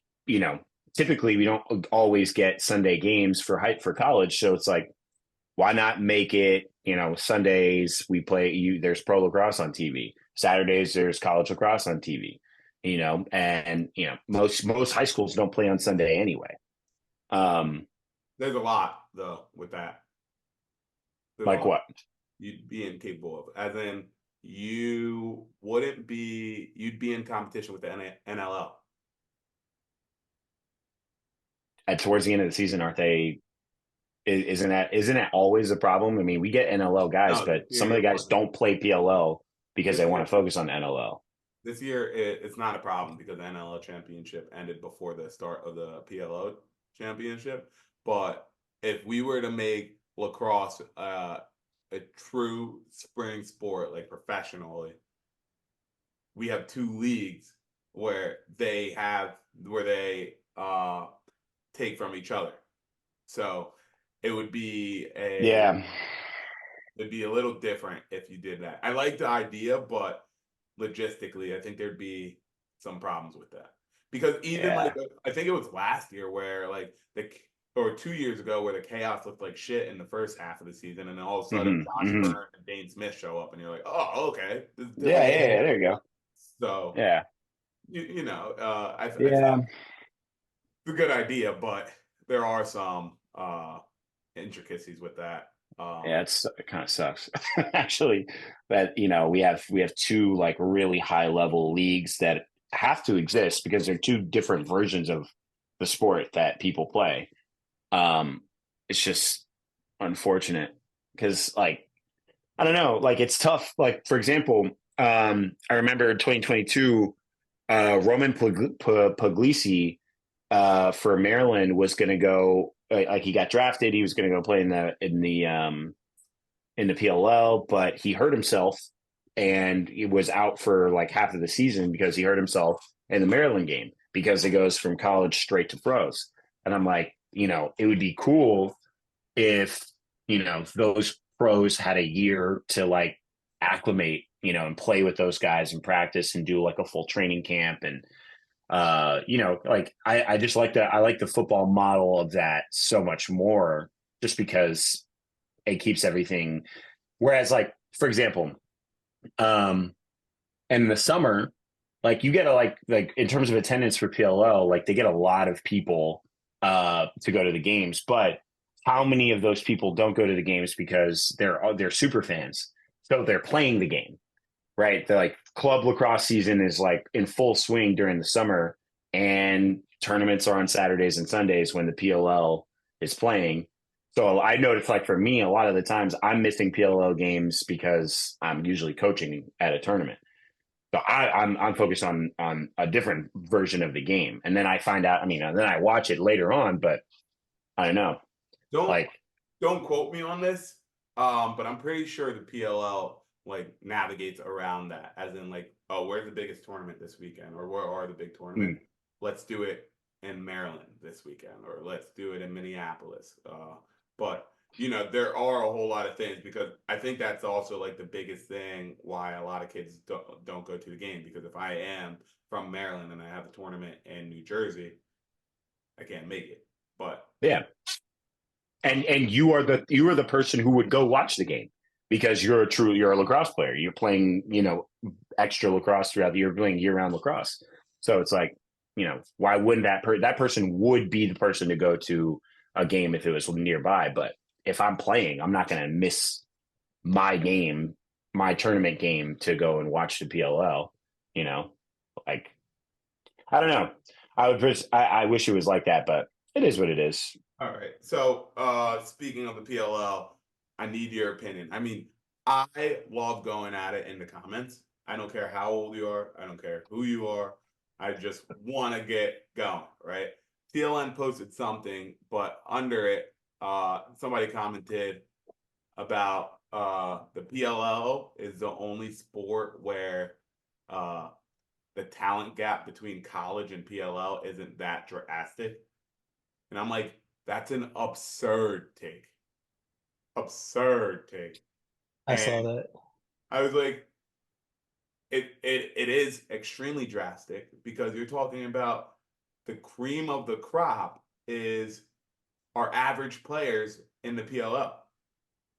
typically we don't always get Sunday games for college. So it's like, why not make it, Sundays we play there's pro lacrosse on TV. Saturdays there's college lacrosse on TV. Most high schools don't play on Sunday anyway. There's a lot though with that. Like what? You'd be incapable of, as in you'd be in competition with the NLL. And towards the end of the season, aren't they? Isn't that always a problem? I mean, we get NLL guys, but some of the guys don't play PLL because they want to focus on NLL. This year, it's not a problem because the NLL championship ended before the start of the PLO championship. But if we were to make lacrosse a true spring sport, like professionally, we have 2 leagues where they take from each other. So it would be it'd be a little different if you did that. I like the idea, but logistically, I think there'd be some problems with that. Because I think it was last year where or 2 years ago where the chaos looked like shit in the first half of the season, and then all of a sudden Josh Byrne and Dane Smith show up, and you're like, oh, okay. There you go. So yeah, I think it's a good idea, but there are some intricacies with that. it kind of sucks actually that we have 2 like really high level leagues that have to exist because they're 2 different versions of the sport that people play. It's just unfortunate because I don't know, it's tough. Like for example, I remember in 2022, Roman Puglisi for Maryland was going to go. He got drafted. He was going to go play in the PLL, but he hurt himself and he was out for like half of the season because he hurt himself in the Maryland game because it goes from college straight to pros. And I'm like, it would be cool if, those pros had a year to acclimate, and play with those guys and practice and do like a full training camp. And, I just like I like the football model of that so much more just because it keeps everything. Whereas for example, in the summer, you get in terms of attendance for PLL, they get a lot of people to go to the games, but how many of those people don't go to the games because they're super fans, so they're playing the game, right? The club lacrosse season is in full swing during the summer, and tournaments are on Saturdays and Sundays when the PLL is playing. So I noticed for me, a lot of the times I'm missing PLL games because I'm usually coaching at a tournament. So I'm focused on a different version of the game. And then I find out, then I watch it later on, but I don't know. Don't quote me on this, but I'm pretty sure the PLL like navigates around that, as in like, oh, where's the biggest tournament this weekend, or where are the big tournaments? Let's do it in Maryland this weekend, or let's do it in Minneapolis. But there are a whole lot of things, because I think that's also like the biggest thing why a lot of kids don't go to the game, because if I am from Maryland and I have a tournament in New Jersey, I can't make it. But yeah. And you are the person who would go watch the game, because you're a lacrosse player. You're playing, extra lacrosse throughout the year, playing year-round lacrosse. So it's like, why wouldn't that person would be the person to go to a game if it was nearby? But if I'm playing, I'm not going to miss my game, my tournament game, to go and watch the PLL. Like, I don't know. I wish it was like that, but it is what it is. All right. So, speaking of the PLL, I need your opinion. I mean, I love going at it in the comments. I don't care how old you are. I don't care who you are. I just want to get going, right? TLN posted something, but under it, somebody commented about the PLL is the only sport where the talent gap between college and PLL isn't that drastic. And I'm like, that's an absurd take. Absurd take. I saw that. I was like, it is extremely drastic, because you're talking about the cream of the crop is our average players in the PLL.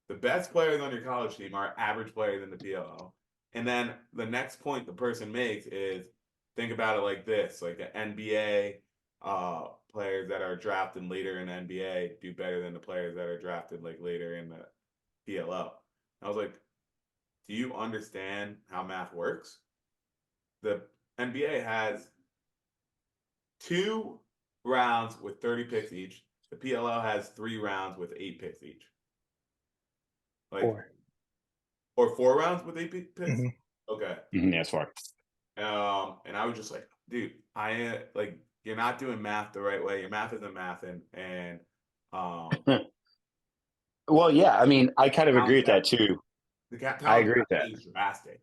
The best players on your college team are average players in the PLL. And then the next point the person makes is, think about it like this, like the NBA players that are drafted later in the NBA do better than the players that are drafted like later in the PLL. I was like, do you understand how math works? The NBA has 2 rounds with 30 picks each. The PLL has 3 rounds with 8 picks each. Like 4. Or 4 rounds with 8 picks? Mm-hmm. Okay. Yeah, that's far. And I was just like, dude, you're not doing math the right way. Your math isn't mathing. And well, yeah, I mean, I kind of agree with that too. I agree with that. Is drastic.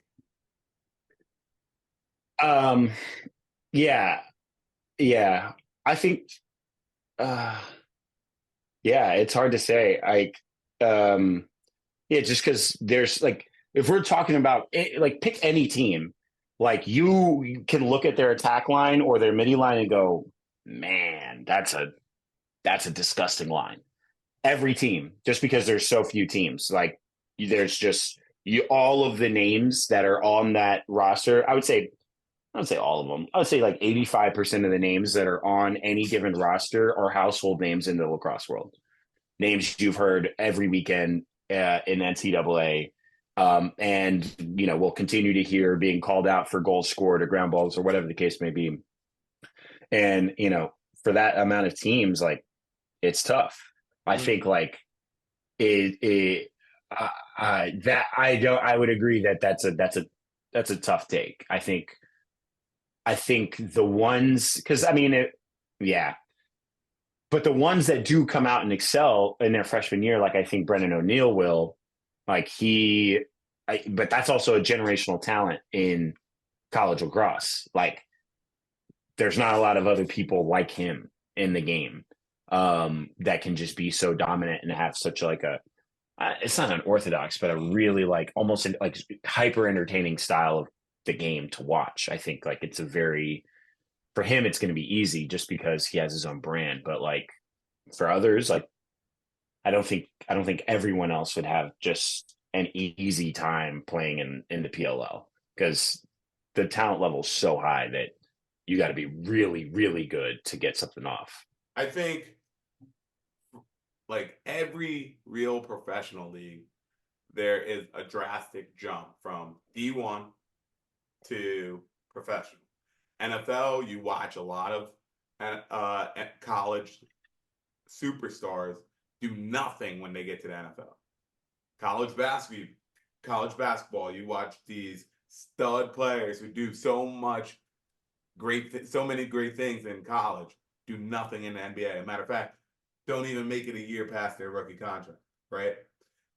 Yeah. I think it's hard to say. Just because there's like, if we're talking about it, like, pick any team, like you can look at their attack line or their midi line and go, man, that's a disgusting line. Every team, just because there's so few teams, like there's just all of the names that are on that roster. I would say all of them. I would say like 85% of the names that are on any given roster are household names in the lacrosse world. Names you've heard every weekend in NCAA. And, we'll continue to hear being called out for goals scored or ground balls or whatever the case may be. And, for that amount of teams, like, it's tough. I think like I would agree that's a tough take. I think the ones, because but the ones that do come out and excel in their freshman year, like I think Brendan O'Neill will, like but that's also a generational talent in college lacrosse. Like, there's not a lot of other people like him in the game that can just be so dominant and have such like it's not an orthodox, but a really like almost like hyper entertaining style of the game to watch. I think like for him, it's going to be easy just because he has his own brand. But like for others, like I don't think everyone else would have just an easy time playing in the PLL, because the talent level is so high that you got to be really, really good to get something off. I think like every real professional league, there is a drastic jump from D1 to professional. NFL, you watch a lot of college superstars do nothing when they get to the NFL. College basketball, you watch these stud players who do so many great things in college, do nothing in the NBA. As a matter of fact, don't even make it a year past their rookie contract, right?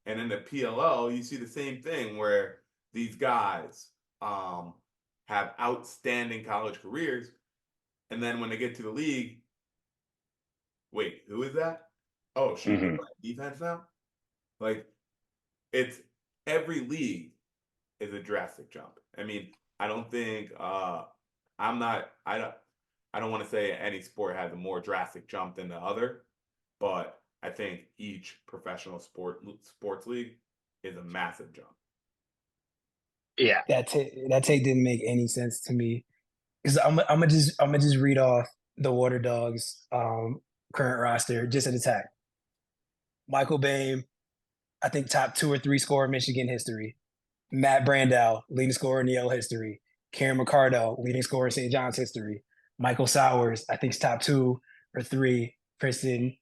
And in the PLL, you see the same thing where these guys have outstanding college careers, and then when they get to the league, wait, who is that? Oh, shoot, they're playing defense now? Like, it's every league is a drastic jump. I mean, I don't think I don't want to say any sport has a more drastic jump than the other, but I think each professional sports league is a massive jump. Yeah. That take didn't make any sense to me. Because I'm gonna just read off the Water Dogs current roster just at attack. Michael Boehm, I think top 2 or 3 scorer in Michigan history. Matt Brandau, leading scorer in Yale history. Karen McCardo, leading scorer in St. John's history. Michael Sowers, I think, is top 2 or 3 Princeton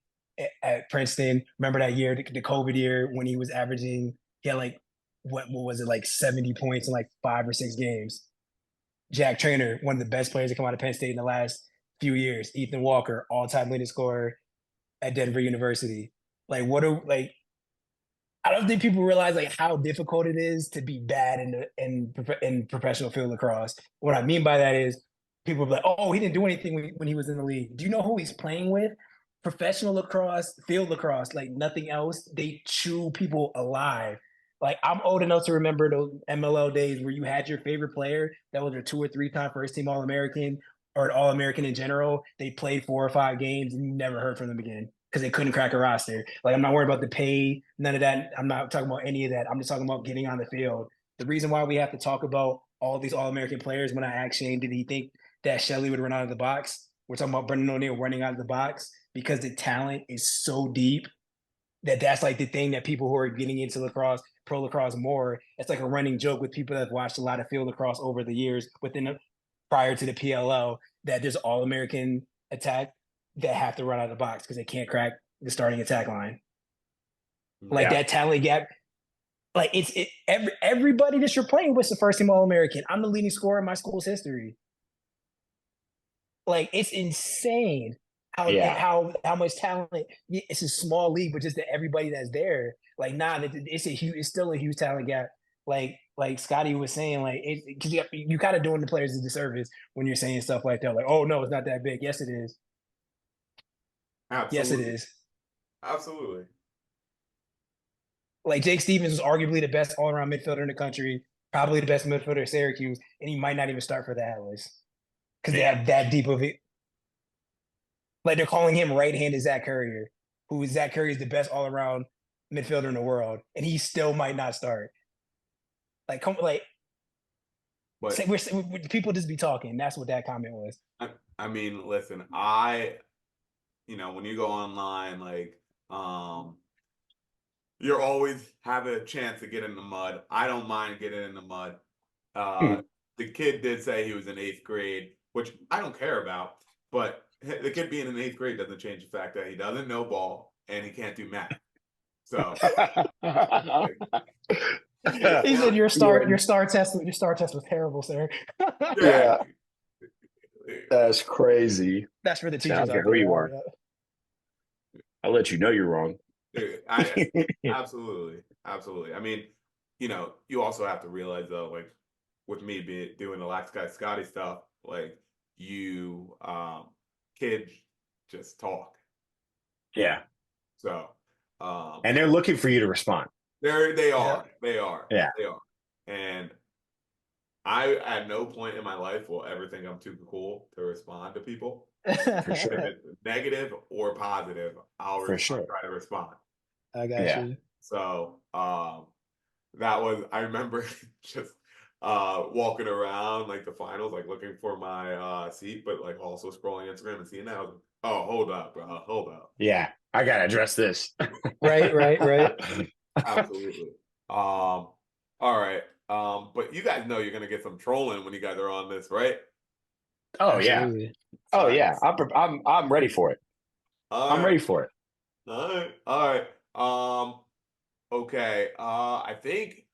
at Princeton. Remember that year, the COVID year, when he was averaging, he had like, what was it, like 70 points in like 5 or 6 games. Jack Trainer, one of the best players to come out of Penn State in the last few years. Ethan Walker, all-time leading scorer at Denver University. Like, I don't think people realize like how difficult it is to be bad in professional field lacrosse. What I mean by that is people be like, "Oh, he didn't do anything when he was in the league." Do you know who he's playing with? Professional lacrosse, field lacrosse, like nothing else. They chew people alive. Like I'm old enough to remember those MLL days where you had your favorite player that was a 2 or 3 time first team All American or an All American in general. They played 4 or 5 games and you never heard from them again because they couldn't crack a roster. Like I'm not worried about the pay, none of that. I'm not talking about any of that. I'm just talking about getting on the field. The reason why we have to talk about all these All-American players, when I asked Shane, did he think that Shelley would run out of the box? We're talking about Brendan O'Neill running out of the box because the talent is so deep that's like the thing that people who are getting into lacrosse, pro lacrosse more, it's like a running joke with people that have watched a lot of field lacrosse over the years prior to the PLL, that there's All-American attack that have to run out of the box because they can't crack the starting attack line. Like that talent gap, like everybody that you're playing with is the first team All-American. I'm the leading scorer in my school's history. Like it's insane how much talent. It's a small league, but just that everybody that's there, like it's still a huge talent gap. Like Scotty was saying, like because you kind of doing the players a disservice when you're saying stuff like that. Like, oh no, it's not that big. Yes, it is. Absolutely. Yes, it is. Absolutely. Like Jake Stevens was arguably the best all-around midfielder in the country, probably the best midfielder at Syracuse, and he might not even start for the Atlas because they have that deep of it. Like they're calling him right-handed Zach Currier, who Zach Currier is the best all-around midfielder in the world, and he still might not start. Like, people just be talking. That's what that comment was. I mean, listen, when you go online, like, you're always have a chance to get in the mud. I don't mind getting in the mud. The kid did say he was in 8th grade, which I don't care about, but the kid being in 8th grade doesn't change the fact that he doesn't know ball and he can't do math. So he said your star test was terrible, sir. Yeah. That's crazy. That's for the teachers. I don't care who you are. I'll let you know you're wrong. Absolutely. I mean, you also have to realize though, like with me doing the Lax Guy Scotty stuff, like you kids just talk. Yeah. So and they're looking for you to respond. They are. Yeah. They are. And I at no point in my life will ever think I'm too cool to respond to people. For sure. If it's negative or positive, I'll try to respond. I got you. So that was, I remember just walking around like the finals, like looking for my seat, but like also scrolling Instagram and seeing that. I was like, oh, hold up, bro. Hold up. Yeah, I gotta address this. Right. Absolutely. All right. But you guys know you're gonna get some trolling when you guys are on this, right? Oh Absolutely. yeah. Oh yeah. I'm ready for it. I'm ready for it. All right. Okay. I think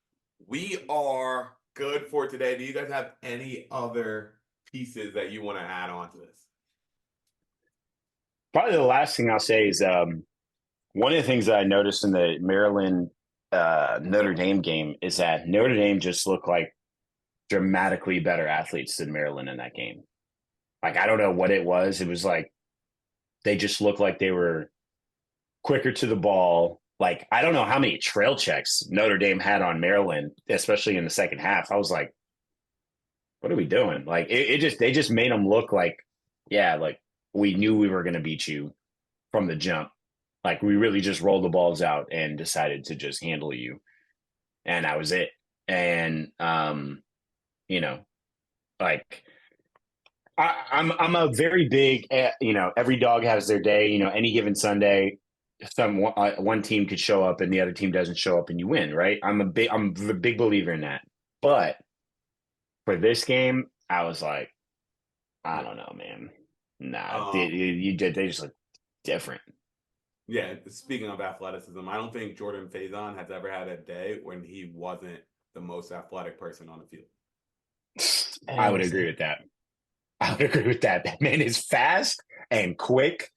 we are good for today. Do you guys have any other pieces that you want to add on to this? Probably the last thing I'll say is one of the things that I noticed in the Maryland Notre Dame game is that Notre Dame just looked like dramatically better athletes than Maryland in that game. Like, I don't know what it was. It was like they just looked like they were quicker to the ball. Like, I don't know how many trail checks Notre Dame had on Maryland, especially in the second half. I was like, what are we doing? Like, they just made them look like, yeah, like we knew we were going to beat you from the jump. Like, we really just rolled the balls out and decided to just handle you. And that was it. And, you know, like, I'm a very big, every dog has their day. Any given Sunday, one team could show up and the other team doesn't show up and you win, right? I'm a big believer in that. But for this game, I was like, I don't know, man. Nah, they just look different. Yeah, speaking of athleticism, I don't think Jordan Faison has ever had a day when he wasn't the most athletic person on the field. I would agree with that. That man is fast and quick.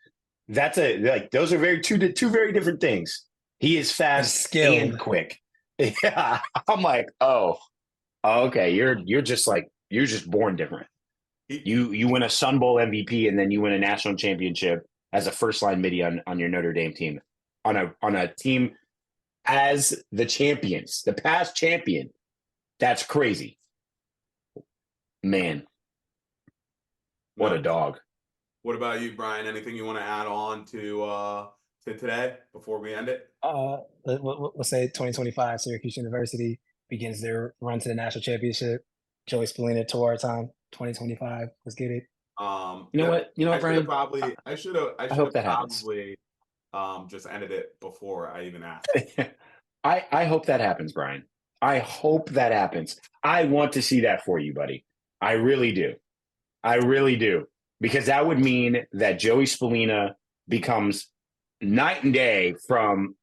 Those are two very different things. He is fast and quick. Yeah. I'm like, oh, okay. You're just born different. You win a Sun Bowl MVP and then you win a national championship as a first line midi on your Notre Dame team. On a team as the champions, the past champion. That's crazy. Man. What a dog. What about you, Brian? Anything you want to add on to today before we end it? Let's say 2025 Syracuse University begins their run to the national championship. Joey Spallina tour our time. 2025. Let's get it. You know what, Brian? I should have probably just ended it before I even asked. I hope that happens, Brian. I hope that happens. I want to see that for you, buddy. I really do. Because that would mean that Joey Spallina becomes night and day from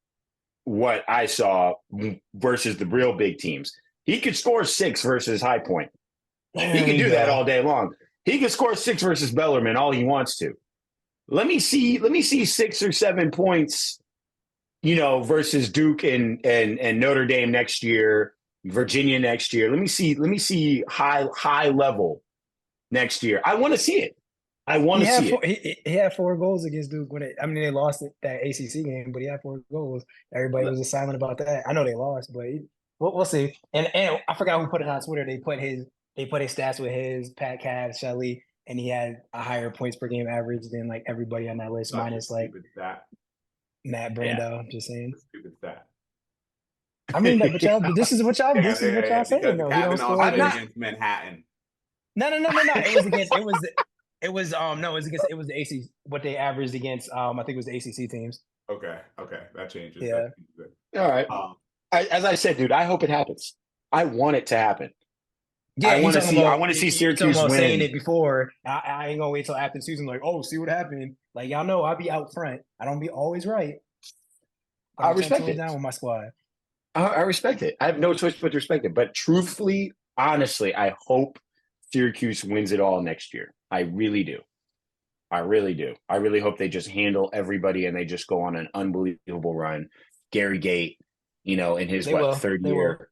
what I saw versus the real big teams. He could score 6 versus High Point. He can do that all day long. He could score 6 versus Bellarmine all he wants to. Let me see 6 or 7 points, versus Duke and Notre Dame next year, Virginia next year. Let me see high level next year. I want to see it. I want to see it. He had 4 goals against Duke they lost that ACC game, but he had 4 goals. Everybody was just silent about that. I know they lost, but we'll see. And I forgot who put it on Twitter. They put his stats with his Pat Cav, Shelley, and he had a higher points per game average than like everybody on that list, minus like Matt Brando. I'm just saying. Stupid stat. I mean, this is what y'all saying though. He don't score against Manhattan. No. It was against the ACC. What they averaged against, I think it was the ACC teams. Okay, that changes. Yeah. All right. As I said, dude, I hope it happens. I want it to happen. Yeah, I want to see Syracuse win. Saying it before. I ain't gonna wait till after the season. Like, oh, see what happened. Like, y'all know I'll be out front. I don't be always right. I respect it. Down with my squad. I respect it. I have no choice but to respect it. But truthfully, honestly, I hope Syracuse wins it all next year. I really do. I really hope they just handle everybody and they just go on an unbelievable run. Gary Gate, in his third year,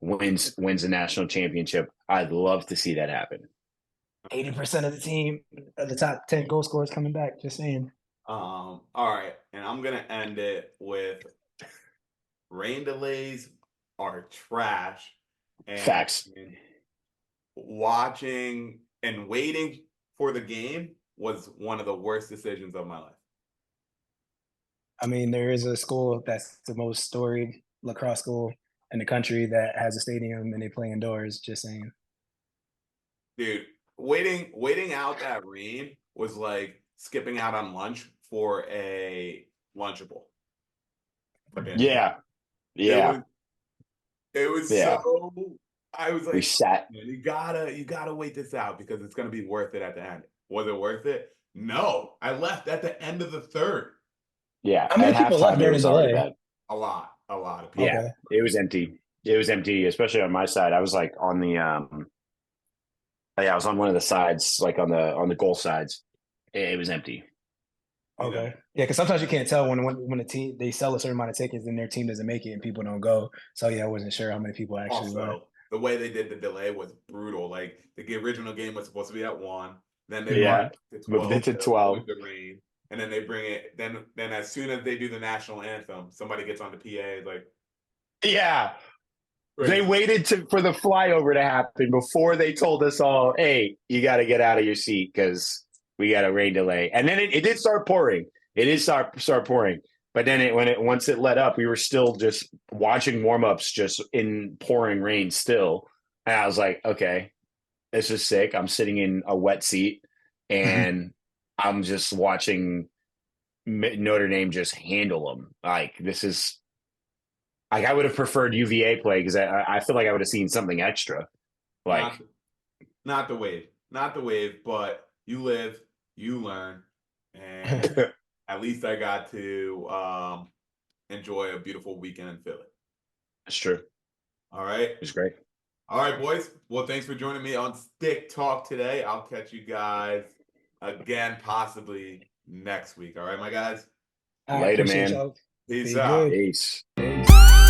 wins the national championship. I'd love to see that happen. 80% of the team, the top 10 goal scorers coming back. Just saying. All right, and I'm gonna end it with rain delays are trash. And Facts. Watching and waiting for the game was one of the worst decisions of my life. I mean, there is a school that's the most storied lacrosse school in the country that has a stadium and they play indoors. Just saying. Dude, waiting out that rain was like skipping out on for a Lunchable. Yeah. It was so. I was like, we sat. You gotta wait this out because it's gonna be worth it at the end. Was it worth it? No, I left at the end of the third. Yeah, how many people left during the delay? A lot of people. Yeah, it was empty. It was empty, especially on my side. I was like on the I was on one of the sides, like on the goal sides. It was empty. You know? Okay. Yeah, because sometimes you can't tell when a team they sell a certain amount of tickets and their team doesn't make it and people don't go. So yeah, I wasn't sure how many people actually went. Also, the way they did the delay was brutal. Like the original game was supposed to be at 1, then they Yeah. brought it to Moved 12 it to to 12. avoid the rain, and then they bring it. Then as soon as they do the national anthem, somebody gets on the PA like, Yeah. They crazy. waited for the flyover to happen before they told us all, hey, you got to get out of your seat because we got a rain delay. And then it did start pouring. It did start pouring. But then once it let up, we were still just watching warm-ups just in pouring rain still. And I was like, okay, this is sick. I'm sitting in a wet seat and I'm just watching Notre Dame just handle them. Like, this is like, I would have preferred UVA play because I feel like I would have seen something extra. Like, Not the wave, but you live, you learn, and at least I got to enjoy a beautiful weekend in Philly. that's true. All right. It's great. All right, boys. Well, thanks for joining me on Stick Talk today. I'll catch you guys again, possibly next week. All right, my guys? I Later, appreciate man. y'all. Peace Be out. good. Peace. Peace.